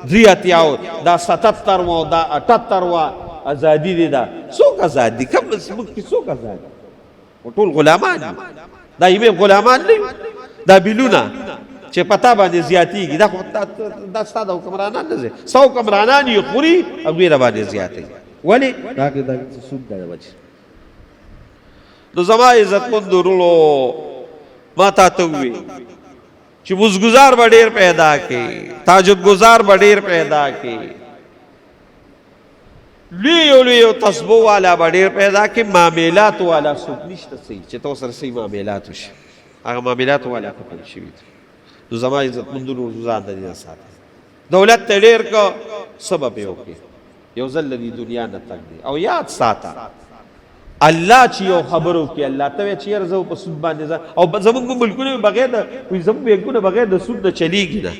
A: 83 دا 77 و دا 78 و ازادي دی، دا څوک ازاد دي؟ کوم زموږ کې څوک ازاد دي؟ ټول غلامان دي، دا یې غلامان نه دا بیلونه چې پتا باندې زیاتېږي، دا ستا د حکمرانان نه دی، ستا حکمرانان یې خوري هغوی را باندې زیاتوي. ولې؟ دا سود دی د وجې. نو زما عزتمندو وروڼو ما تا ته وویل چې مزګزار به ډېر پیدا کړي، تهجد ګزار به ډېر پیدا کړي، لویو لویو تسبو والا به ډېر پیدا کړي، معاملات والا څوک نشته صحیح چې تو سره صحیح معاملات وشي، هغه معاملات والا ختم شوي دي. نو زما عزتمندو وروڼو ځان د دې نه ساتئ، دولت ته ډېر که سبب یې وکړي، یو ځل د دې دنیا نه تګ دی. او یاد ساته الله چې یو خبر وکړي، الله ته وایي چې یاره زه په سود باندې او زموږ ملکونه بغیر د زموږ بینکونه بغیر د سود نه چلیږي نه،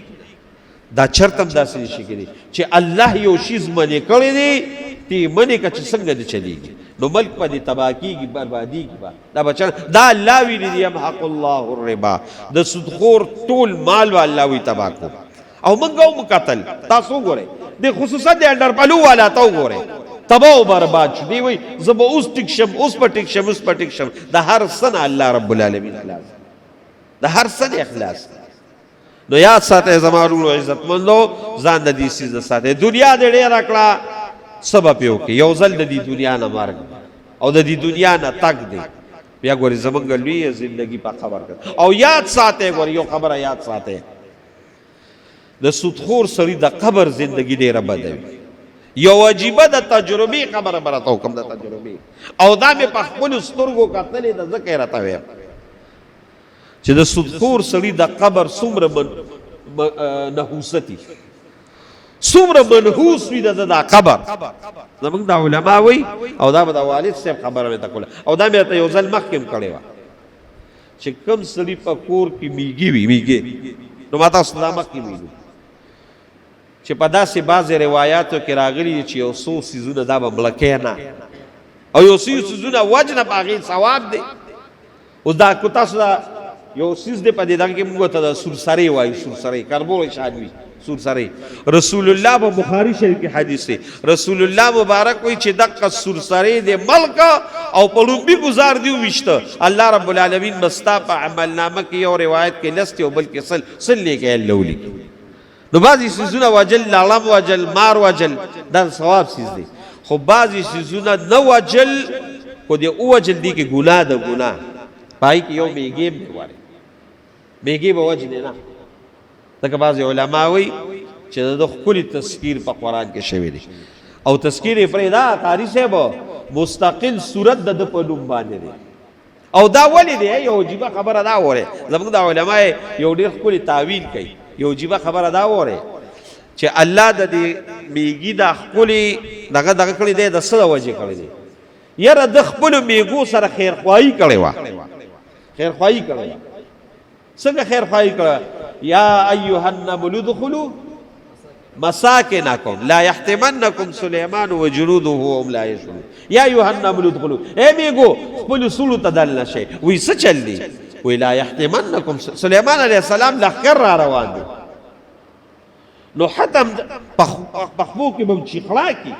A: دا چرته هم داسې نشي کېدی چې الله یو شیز منې کړی دی تی منې که چې څنګه دې چلیږي، نو ملک په دې تباه کېږي، بربادېږي به. دا بچیان دا الله ویلي دي یمحق الله الربا، د سودخور ټول مال به الله وی تباه کو. او موږ هم قتل تاسو وګورئ، د خصوصا د انډرپلو والا ته وګورئ، تباہ و برباد شو. دی وی زه به اوس ټیک شم، اوس به ټیک شم، اوس به ټیک شم. د هر څه نه الله رب العالمین اخلاص، د هر څه نه اخلاص. نو یاد ساتئ زما وروڼو عزتمندو، ځان د دې څیز نه ساتئ. دنیا دې ډېره کړه، سبب یې وکړي، یو ځل د دې دنیا نه مرګ او د دې دنیا نه تګ دی. بیا ګورې زمونږ لویه زندګي په خبر کړه. او یاد ساتئ، ګورې یو خبره یاد ساتئ، د سودخور سړي د قبر زندګي ډېره بده وي. یو عجیبه د تجربې خبره به راته وکړم، د تجربې، او دا مې په خپلو سترګو کتلې ده، ځکه یې راته وایم چې د سودخور سړي د قبر څومره نحوستي، څومره منحوس وي د دا قبر. زموږ دا علما وایي، او دا به د والد صاحب خبره مې ته کوله، او دا مې ته یو ځل مخکې هم کړې وه چې کوم سړي په کور کې میږي وي، میږي، نو ما تاسو دا مخکې ویلو چې په داسې بعضې روایاتو کې راغلي دي چې یو څو څیزونه دا به مړکې نه، او یو څو څیزونه وجنه په هغې ثواب دی. اوس دا کو تاسو دا یو څیز دی په دې دغه کې موږ ته د سورسرۍ وایو، سورسرۍ کربوړی شانوي سورسرۍ. رسول الله په بخاري شریف کې حدیث دی، رسول الله مبارک وایي چې دقه سورسرۍ دی ملک او په لومبي ګزار دی وویشته، الله رب العالمین مستا په عملنامه کې یو روایت کې لست او بلکې سل لیکي الله ولیکي. نو بعضې څیزونه وجل، لړم وجل، مار وجل، دا ثواب څیز دی. خو بعضې څیزونه نه وجل، خو دې ووجل دي کې ګناه ده، ګناه په هغې کې یو میږې هم دی وارې، میږې به وجنې نه. ځکه بعضې علما وایي چې د ښکلي تذکیر په قرآن کې شوی دی، او تذکیر یې پرېږده قاري صاحب، مستقل صورت د ده په نوم باندې دی. او دا ولې دی؟ یو عجیبه خبره دا وره، زموږ د علما یو ډېر ښکلي تعویل کوي. یو عجیبه خبره دا وره چې الله د دې میږي دا ښکلي دغه کړی دی، د څه د وجې کړی دی؟ یاره د خپلو میږو سره خیرخواهي کړې وه، خیرخواهي کړې وه. څنګه خیرخواهي کړې؟ یا ایها النمل ادخلوا مساکنکم لا یحطمنکم سلیمان و جنوده وهم لا یشعرون. یا ایها النمل ادخلوا، ای میږو خپلو سولو ته دننه شئ. وایي څه چل دی؟ وی لا یحتمنکم، سلیمان علیہ السلام لښکر را روان دی، نو حتم پخبو کې به چیخړا کی،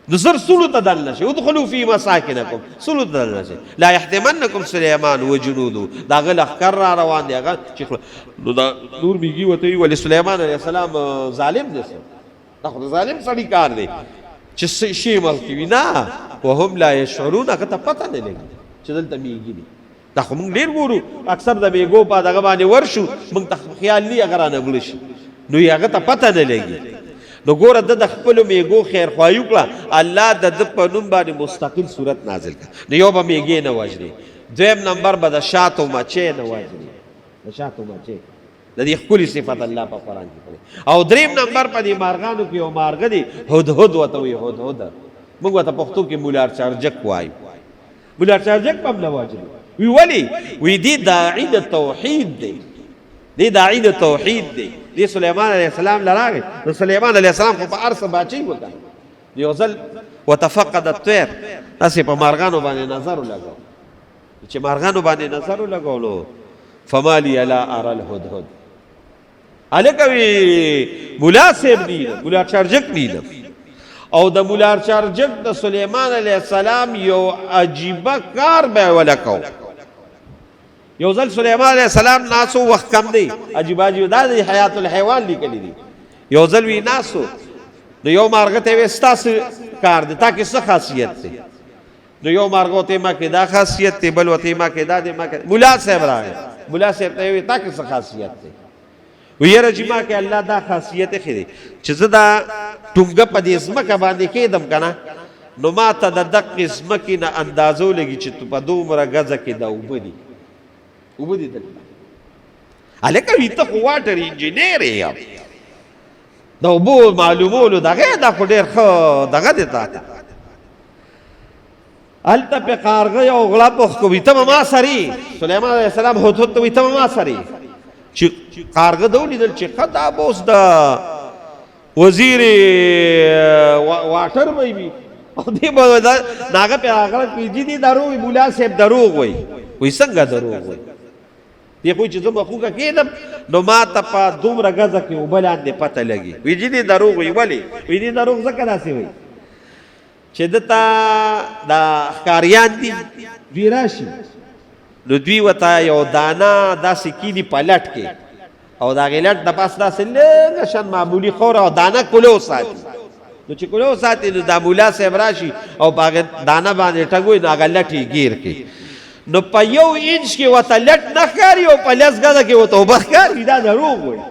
A: نو زر سولو ته دننه شئ. ادخلوا فی مساکنکم، سولو ته دننه شئ. لا یحتمنکم سلیمان و جنودو، دا هغه لښکر را روان دی، هغه چیخړا. نو دا نور میږي ورته ویي ولې سلیمان علیہ السلام ظالم دی؟ دا خو د ظالم سړي کار دی چې شی ملکي وي. نه، وهم لا یشعرون، هغه ته پته نه لګي. چې دلته میږي دي دا خو موږ ډېر ګورو اکثر د میږو په دغه باندې ورشو موږ ته خیال نه هغه رانه مړه شي نو هغه ته پته نه لګي نو ګوره د خپلو میږو خیرخواهي وکړه الله د ده په نوم باندې مستقل صورت نازل کړه نو یو به میږې نه وژنې دویم نمبر به د شاتو مچې نه وژنې د شاتو مچې د دې ښکلي صفت الله په قرآن کې کړی او دریم نمبر په دې مارغانو کې یو مارغه دی هدهد ورته وایي هدهد موږ ورته پښتو کې مولار چارجک وایو مولار چارجک په هم نه وژنو وی ولې وی دی داعی د توحید دی دی داعی د توحید دی دی سلیمان علیه السلام لراغی نو سلیمان علیه السلام خو په هر څه باچۍ وکړه یو ځل وتفقد الطیر داسې په مارغانو باندې نظر ولګو چې مارغانو باندې نظر ولګو نو فما لی لا ارى الهدهد هلکه وی ملا صاحب نیدم ملا چارجک نیدم او د مولار چارجک د سلیمان علیه السلام یو عجیبه کار به ولکو یو ځل سلیمان علیه السلام ناسو وخت کم دی عجیبه عجیبه دا د حیات الحیوان لیکلی دی یو ځل وی ناسو نو یو مارغه ته وی ستاسو کار دی تا کې څه خاصیت دی نو یو مارغه ته ما کې دا خاصیت دی بل وته ما کې دا دی ما کې مولا صاحب راغی مولا صاحب ته وی تا کې څه خاصیت دی ویره چې ما کې الله دا خاصیت خېری چې زه دا ټونګه په دې ځمکه باندې کېدم کنه نو ما ته د دقې ځمکې نه اندازو لګي چې په دومره ګزه کې دا اوبه دي اوبه دي دلته هلکه وي ته خو واټر انجینیر یې د اوبو معلومولو دغه دا خو ډېر ښه دغه دی تا ته هلته پې کارغه یو غلا پوښ کو وي ته به ما سرې سلیمان علیه السلام هدهد ته وي ته به ما سرې چې کارغه ده ولیدل چې ښه دا به اوس د وزیر واټر به وي او دې به ناغه پې راغله چې دي دروغ وي مولا صاحب دروغ وایي وایي څنګه دروغ وایي دې خو چې زه مخوږه کېدم نو ما ته په دومره ګزه کې اوبه لاندې پته لګي وایي جي دې دروغ وایي ولې وایي دې دروغ ځکه داسې وایي چې دته دا ښکاریان دي دوی راشي نو دوی ورته یو دانه داسې کیني په لټ کې او د هغې لټ د پاس داسې لږه شان معمولي خوره او دانه کلو ساتي نو چې کلو ساتي نو دا مولا صاحب راشي او په هغې دانه باندې ټګ وي نو هغه لټ یې ګیر کړي نو په یو انچ کې ورته لټ نه ښکاري او په لس ګزه کې ورته اوبه ښکاري دا دروغ وایي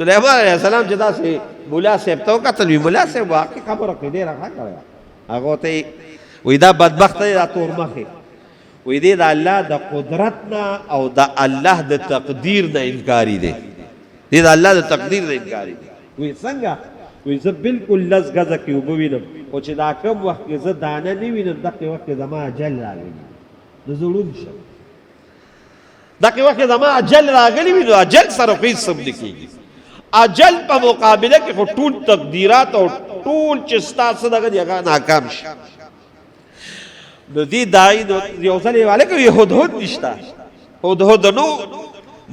A: سلیمان علیه السلام چې داسې مولا صاحب ته وکتل وي مولا صاحب واقعي خبره کړې ډېره ښه کړې هغه ته وایي دا بدبخته دی دا تورمخې وی دی دا الله د قدرت نه او د الله د تقدیر نه انکاری دی دی دا الله د تقدیر نه انکاری دی وی څنګه وی زه بالکل لس ګزه کې اوبه وینم خو چې دا کم وخت کې زه دانه نه وینم دقې وخت کې زما اجل راغلی نو زه ړوند شم دقې وخت کې زما اجل راغلی وي نو اجل سره خو هېڅ هم نه کېږي اجل په مقابله کې خو ټول تقدیرات او ټول چې ستا څه دغه دی هغه ناکام شي نو دی داعی یو ځل یې هلکه وي هدهد نشته هدهد نو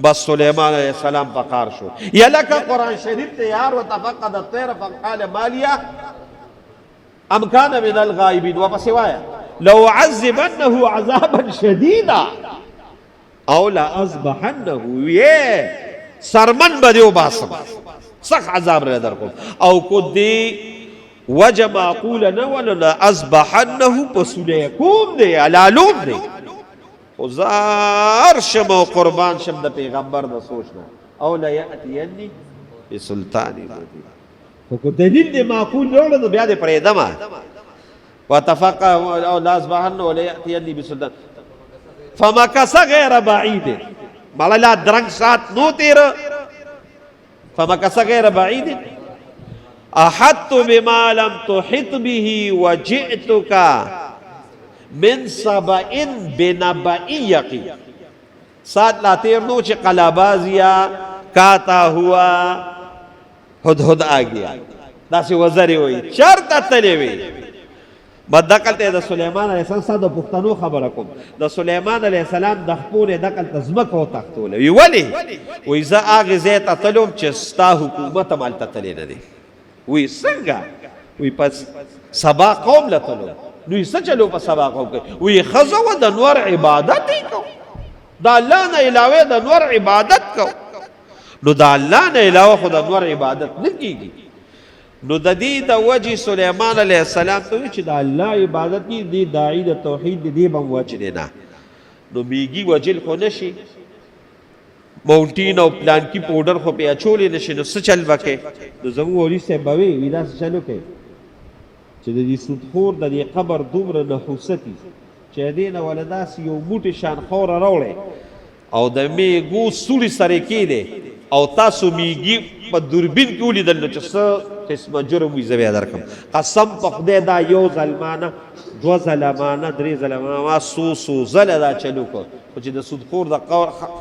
A: بس سلیمان علیه السلام په کار شو یا لکه قرآن شریف ته یار وتفقد الطیر فقال ما لیه ام کان من الغائبین واپسې وایه لو عذبنه عذابا شدیدا او لاصبحنه یې سرمن به دې وباسم سخت عذاب را درکوم او کو دې وجه معقوله نه ولله اصبحنه پسونه کوم دی علالوم دی خو زار شم او قربان شم د پیغمبر د سوچ نه او لا یأتینی بسلطان مبین خو کو دلیل دی معقول نه نو بیا دې پرېږدمه وتفقه او لا اصبحنه ولا یأتینی بسلطان فمکث غیر بعید مالا لا درنگ سات نو تیره فمکث غیر بعید احط بما لم تحط به وجئتك من سبع بنبأ یقین سات لا تیر نو چې قلابازیا کاتا ہوا ہدہد آ گیا دا سی وزری ہوئی چرتا تلی وی بدقل ته د سلیمان علیه السلام ساده پښتنو خبره کوم د سلیمان علیه السلام د خپل دقل تزمک او تختول وی ولی وی ز اغه زیت تلوم چې ستا حکومت مال تتلی نه دی وی څنګه وی پس سبا قوم لتلو نو څه چلو په سبا قوم کې وی خزو د نور عبادت کو دا الله نه علاوه د نور عبادت کو نو دا الله نه علاوه خو د نور عبادت نه کیږي نو د دې د وجه سلیمان علیه السلام ته چې د الله عبادت کی دی داعی د توحید دی بم وجه نه نو میږي وجل خو نشي ماونټین او پلانکی پاوډر خو په اچولې نشي نو څه چل وکې نو زموږ ولي صاحب به وي وي داسې چل وکړي چې د دې سودخور د دې قبر دومره نحوستي چې دې نه ولا داسې یو بوټي شان خوره راوړی او د میږو سوري سره کېدی او تاسو میږي په دوربین کې ولیدل نو چې څه قسمه جرم وي زه بیا درکړم قسم په خدای دا یو ظلمانه دوه ظلمانه درې ظلمانه ما څو ځله دا چل وکړ خو چې د سودخور د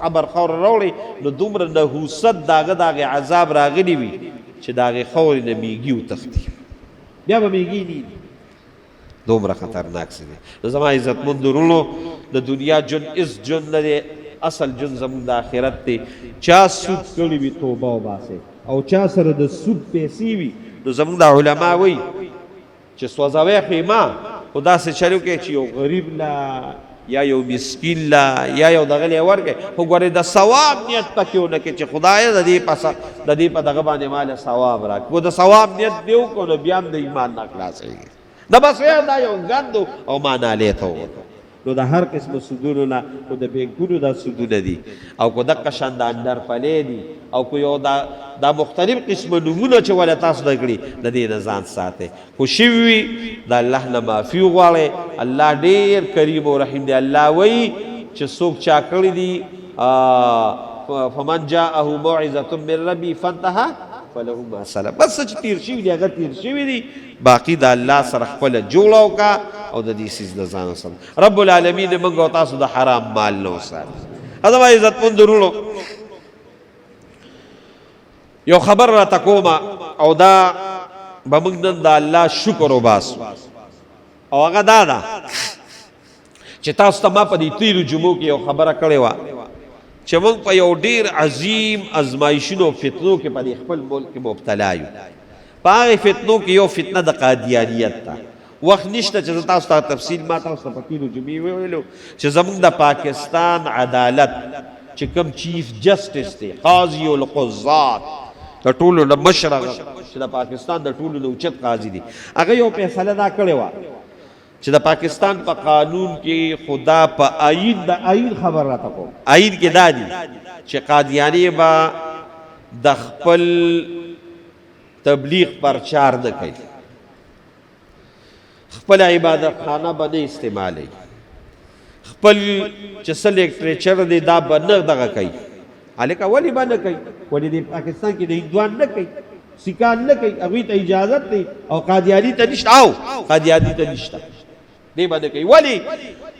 A: قبر خوره راوړی نو دومره نحوست داغه عذاب راغلی وي چې د هغې خورې نه میږي وتښتي بیا به میږي نه دومره خطرناک څه دی نو زما عزتمند ورونو د دنیا جون اس جون نه دی اصل جون زموږ د آخرت دی چا سود کړي وي توبه وباسئ او چا سره د سود پیسې وي نو زموږ د علما وایي چې سوځوی خو یې ما خو داسې چل وکړئ چې یو غریب لا یا یو مسکین لا یا یو دغه لی ورکړئ خو ګورئ د ثواب نیت پکې ونه کړئ چې خدایه د دې په دغه باندې ماله ثواب راکړي خو د ثواب نیت دې وکړو نو بیا هم د ایمان نه خلاصېږي نه بس دا یو ګند او ما نالې ته ووتو نو د هر قسم سودونو نه خو د بینکونو دا سودونه دي او که دقه شان د انډرپلې دي او که یو دا مختلف قسمه نومونه چې وله تاسو زده کړي د دې نه ځان ساتئ خو شوي وي د الله نه معافي وغواړئ الله ډېر کریم او رحیم دی الله وایي چې څوک چا کړي دي فمن جاءه موعظة من ربي فانتهى فله ما سلف بس چې تیر شوي دي هغه تیر شوي دي باقي د الله سره خپله جوړه وکړه او د دې څیز نه ځان وساته رب العالمین دې موږ او تاسو د حرام مال نه وساتي زما عزتمند ورونو یو خبر راته کومه او دا به موږ نن د الله شکر وباسو او هغه دا ده چې تاسو ته ما په دې تیرو جمعو کې یو خبره کړې وه چې موږ په یو ډېر عظیم ازمایشونو او فتنو کې په دې خپل ملک کې مبتلا یو په هغې فتنو کې یو فتنه د قادیانیت ده وخت نشته چې زه تاسو ته تفصیل ما تاسو ته په تیرو جمعې وویلو چې زموږ د پاکستان عدالت چې کوم چیف جسټس دی قاضي القضات د ټولو نه مشر چې د پاکستان د ټولو نه اوچت قاضي دی هغه یو فیصله دا کړې وه چې د پاکستان په قانون کې خدا په آیین د آیین خبر راته کوم آیین کې دا دي چې قادیانی به د خپل تبلیغ پرچار نه کوي خپل عبادت خانه به نه استعمالوي خپل چې څه لیکچر دی دا به نه دغه کوي هلکه ولې به نه کوي ولې د پاکستان کې د هندوان نه کوي سیکان نه کوي هغوی ته اجازت دی او قادیانی ته نشته او قادیانی ته نشته دی به نه کوي ولې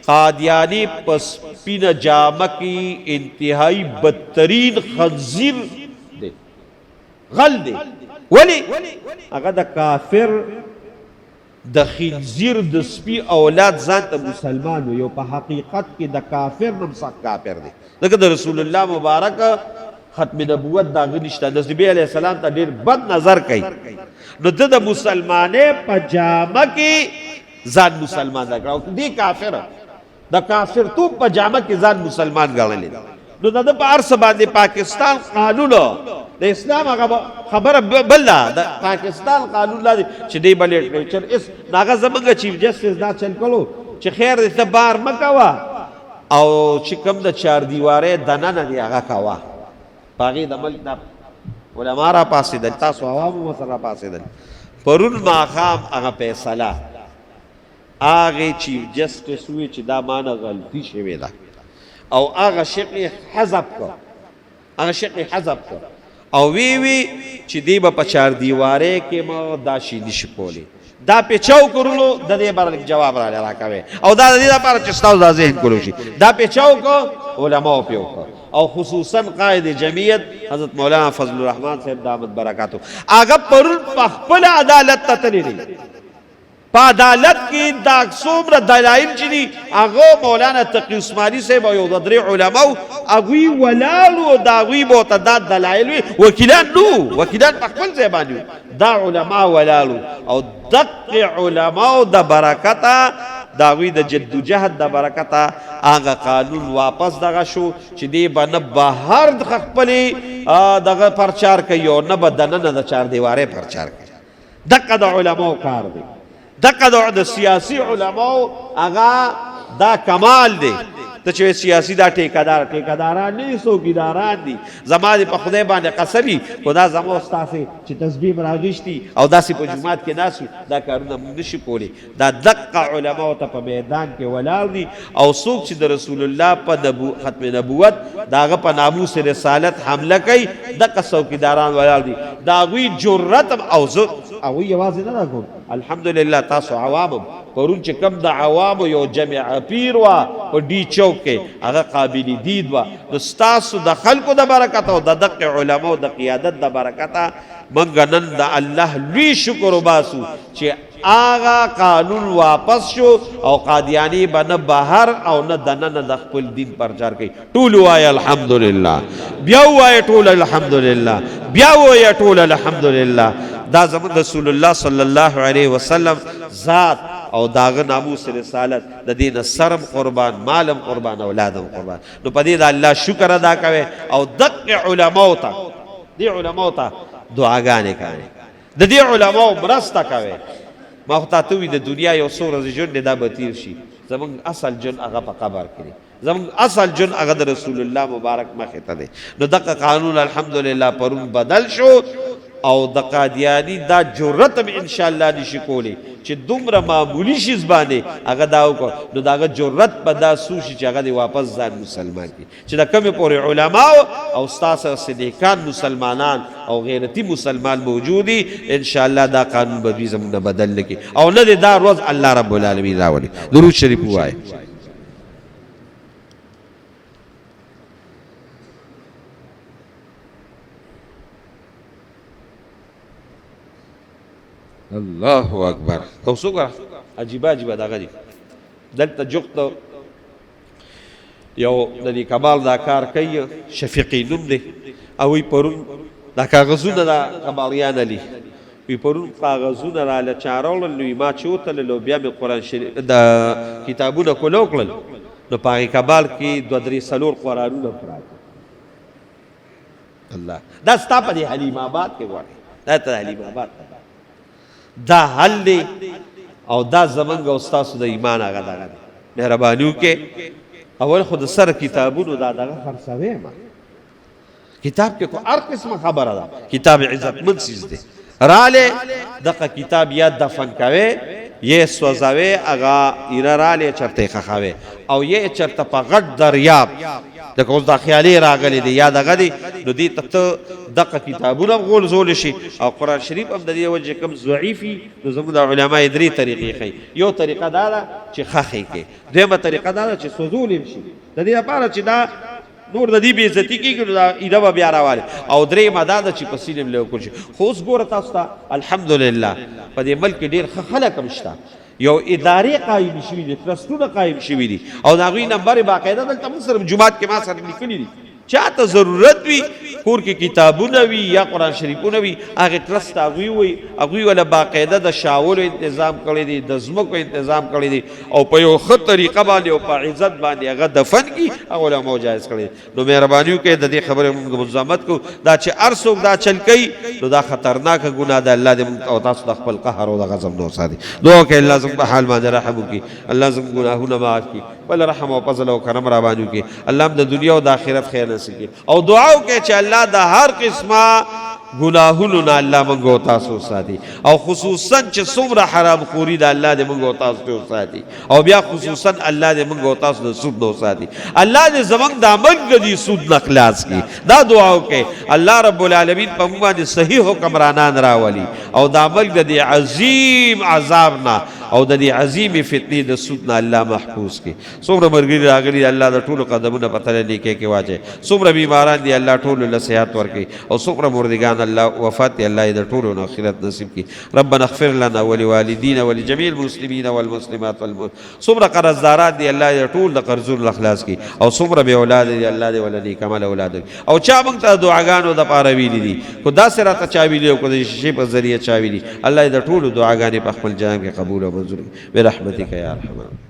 A: قادیانی په سپینه جامه کې انتهایی بدترین خنزیر دی غل دی ولې هغه د کافر د خنزیر د سپي اولاد ځان ته مسلمان یو په حقیقت کې د کافر نم سخت کافر دی لکه د رسول الله مبارک ختم نبوت داغه نشته نبی علیہ السلام ته ډیر بد نظر کوي نو د مسلمانې په جامه کې ځان مسلمان دا کړو دی کافر د کافر تو په جامه کې ځان مسلمان ګڼل نو د په ارس باندې پاکستان قانون د اسلام هغه خبره بل د پاکستان قانون لري چې دی بل لیټریچر اس هغه زمونږ چیف جسټس دا چل کړو چې خیر دې ته بار مکوا او چې کوم د چار دیوارې دننه دی هغه کوا باغی د ملک د علما را پاسېدل تاسو عوامو سره پاسېدل پرون ماښام هغه فیصله هغې چیف جسټس وی چې دا مانه غلطي شوې ده او هغه شقې حذف کړ هغه شقې حذف کړ او وی چې دی به په چار دیوارې کې ما دا شي نشي کولی دا پیچاو کړلو د دې باره جواب را راکوي او دا د دې لپاره چې ستاسو دا ذهن کولو شي دا پیچاو کو علماو پې وکړه او خصوصا قائد جمعیت حضرت مولانا فضل الرحمن صاحب دامت برکاتو هغه پرون په خپل عدالت ته تللی دی په عدالت کې دا څومره دلایل چې دي هغه مولانا تقی عثماني صاحب او یو د درې علماو هغوی ولاړو د هغوی به ورته دا دلایل وي وکیلان نو وکیلان په خپل ځای باندې دا علما ولاړو او دقې علماو د برکته د هغوی د جدوجهد د برکته هغه قانون واپس دغه شو چې دی به نه بهر د خپلې دغه پرچار کوي او نه به دننه د چار دیوارې پرچار کوي دقه د علماو کار دی دغه د سیاسي علماو هغه دا کمال دی ته چې سیاسي دا ټیکداران نه څوکیداران دي زما دې په خدای باندې قسمي خدا زما ستاسې چې تسبیح راغشتي او داسې په جماعت کې ناسو دا کارونه موږ نشو کولی دا دقه علماو ته په میدان کې ولاړ دي او څوک چې د رسول الله په ختم نبوت د هغه په ناموس رسالت حمله کوي دقه څوکیداران ولاړ دي د هغوی جرت او هغوی یوازې نه ده کوم الحمدلله تاسو عوامم پرون چې کم د عوامو یو جمع پیر وه په ډي چوک کې هغه قابل دید وه نو ستاسو د خلکو د برکته او د دقې علماو د قیادت د برکته موږ نن د الله لوی شکر وباسو چې هغه قانون واپس شو او قادیانی به نه بهر او نه دننه د خپل دین پرچار کوي ټول وایه الحمدلله بیا ووایه ټول الحمدلله بیا ووایه ټول الحمدلله دا زموږ رسول الله صلی الله علیه وسلم ذات او داغه ناموس رسالت د دین سرم قربان مالم قربان اولادم قربان نو پدې د الله شکر ادا کوي او دقه علماو ته دی علماو ته دعاګانې کوي د دې علماو مرسته کوي ما خو ته وی د دنیا یو څو ورځې ژوند دا به تیر شي زمونږ اصل جون هغه په قبر کې زمونږ اصل جون هغه د رسول الله مبارک مخې ته دی نو دغه قانون الحمدلله پرون بدل شو او د قادیانی دا جرأت هم ان شاء الله نشي کولی چې دومره معمولی شیز باندې هغه دا وکړو نو دغه جرأت په دا سوشي چې هغه دی واپس ځان مسلمان کی چې د کمې پورې علماو او ستاسو صدیقان مسلمانان او غیرتی مسلمان موجودي ان شاء الله دا قانون به دوی زموږ نه بدل نه کی او نه دا ورځ الله رب العالمین راولي درود شریف ووایه الله اکبر توسو ګره عجیبه دغه دي دلته جوخت یو د دې کمال دا کار کوي شفیقی نوم دی او وی پرون دا کاغذونه دا کمالیان علی وی پرون کاغذونه را لچارول نو ما چوتل لو بیا به قران شریف د کتابونه کولو کړل نو پاره کمال کې دو درې سلور قرانونه پراته الله دا ستا په حلیم آباد کې وایي دا ته حلیم آباد دا حل دی او دا زمنګ او ستاسو د ایمان هغه دغه مهربانیو کې اول خود سره کتابونو دا دغه خرڅوي ما کتاب کې کو هر قسمه خبره ده کتاب عزت مند چیز دی راله دغه کتاب یا دفن کوي یہ سوځوي هغه ایراله چرته خخاوي او یې چرته په غټ دریاب د کوز د خیالي راغلي دی یا دغه دی نو دې ته دغه کتابونه غول زول شي او قران شریف هم د دې وجه کم ضعیفي نو زموږ د علماء درې طریقې خي یو طریقه دا ده چې خخې کې دویمه طریقه دا ده چې سوزول شي د دې لپاره چې دا نور د دې بې عزتي کېږي دا ایده بیا راواله او درېیمه دا ده چې په سینم له وکړي خو اوس ګوره تاسو ته الحمدلله په دې ملک ډېر ښه خلک هم شته یو ادارې قایم شوي دي ټرسټونه قایم شوي دي او د هغوی نمبر باقاعده دلته موږ سره جومات کې ما سره لیکلي دي چاته ضرورت وي کور کې کتابونه وي یا قرآن شریفونه وي هغې ټرسټ هغوی وي هغوی وله باقاعده د شاولو انتظام کړی دی د ځمکو انتظام کړی دی او په یو ښه طریقه باندې او په عزت باندې هغه دفن کړي هغه علماو جایز کړی دی نو مهرباني وکړئ د دې خبرې موږ مزاحمت کوو دا چې هر څوک دا چل کوي نو دا خطرناکه ګناه ده الله دې موږ او تاسو د خپل قهر او د غضب نه وساتي دعا وکړئ الله زموږ په حال باندې رحم وکړي الله زموږ ګناهونه معاف کړي بل رحم او فضل او کرم را باندې وکړي الله هم د دنیا او د آخرت خیر نصیب کړي او دعا وکړئ چې الله د هر قسمه گناهونو نه الله موږ او تاسو ساتي او خصوصا چې څومره حرام خوري د الله دې موږ او تاسو ساتي او بیا خصوصا الله دې موږ او تاسو د سود نه ساتي الله دې زمونږ د عمل دې سود نه خلاص کړي دا دعا وکړئ الله رب العالمین په موږ باندې صحیح حکمرانان راولي او د عمل دې عظیم عذاب نه او د دې عظیم فتنې د سود نه الله محفوظ کړي څومره مرګري راغلي الله د ټولو قدمونه په تله نیکه کې واچي څومره بیماران دي الله ټولو له صحت ورکړي او څومره مردگان الله وفات الله د ټولو نه آخرت نصیب کړي ربنا اغفر لنا ولوالدينا ولجميع المسلمين والمسلمات څومره قرضداران دي الله د ټول د قرضونو اخلاص کړي او څومره به اولاد دي الله دې ولني کمال اولاد او چا موږ ته دعاګانو د پاره ویلي دي کو دا سره ته چا ویلي او کو د شي په ذریعہ چا ویلي الله دې ټول دعاګانې په خپل جام کې قبول او منظور برحمتک یا ارحم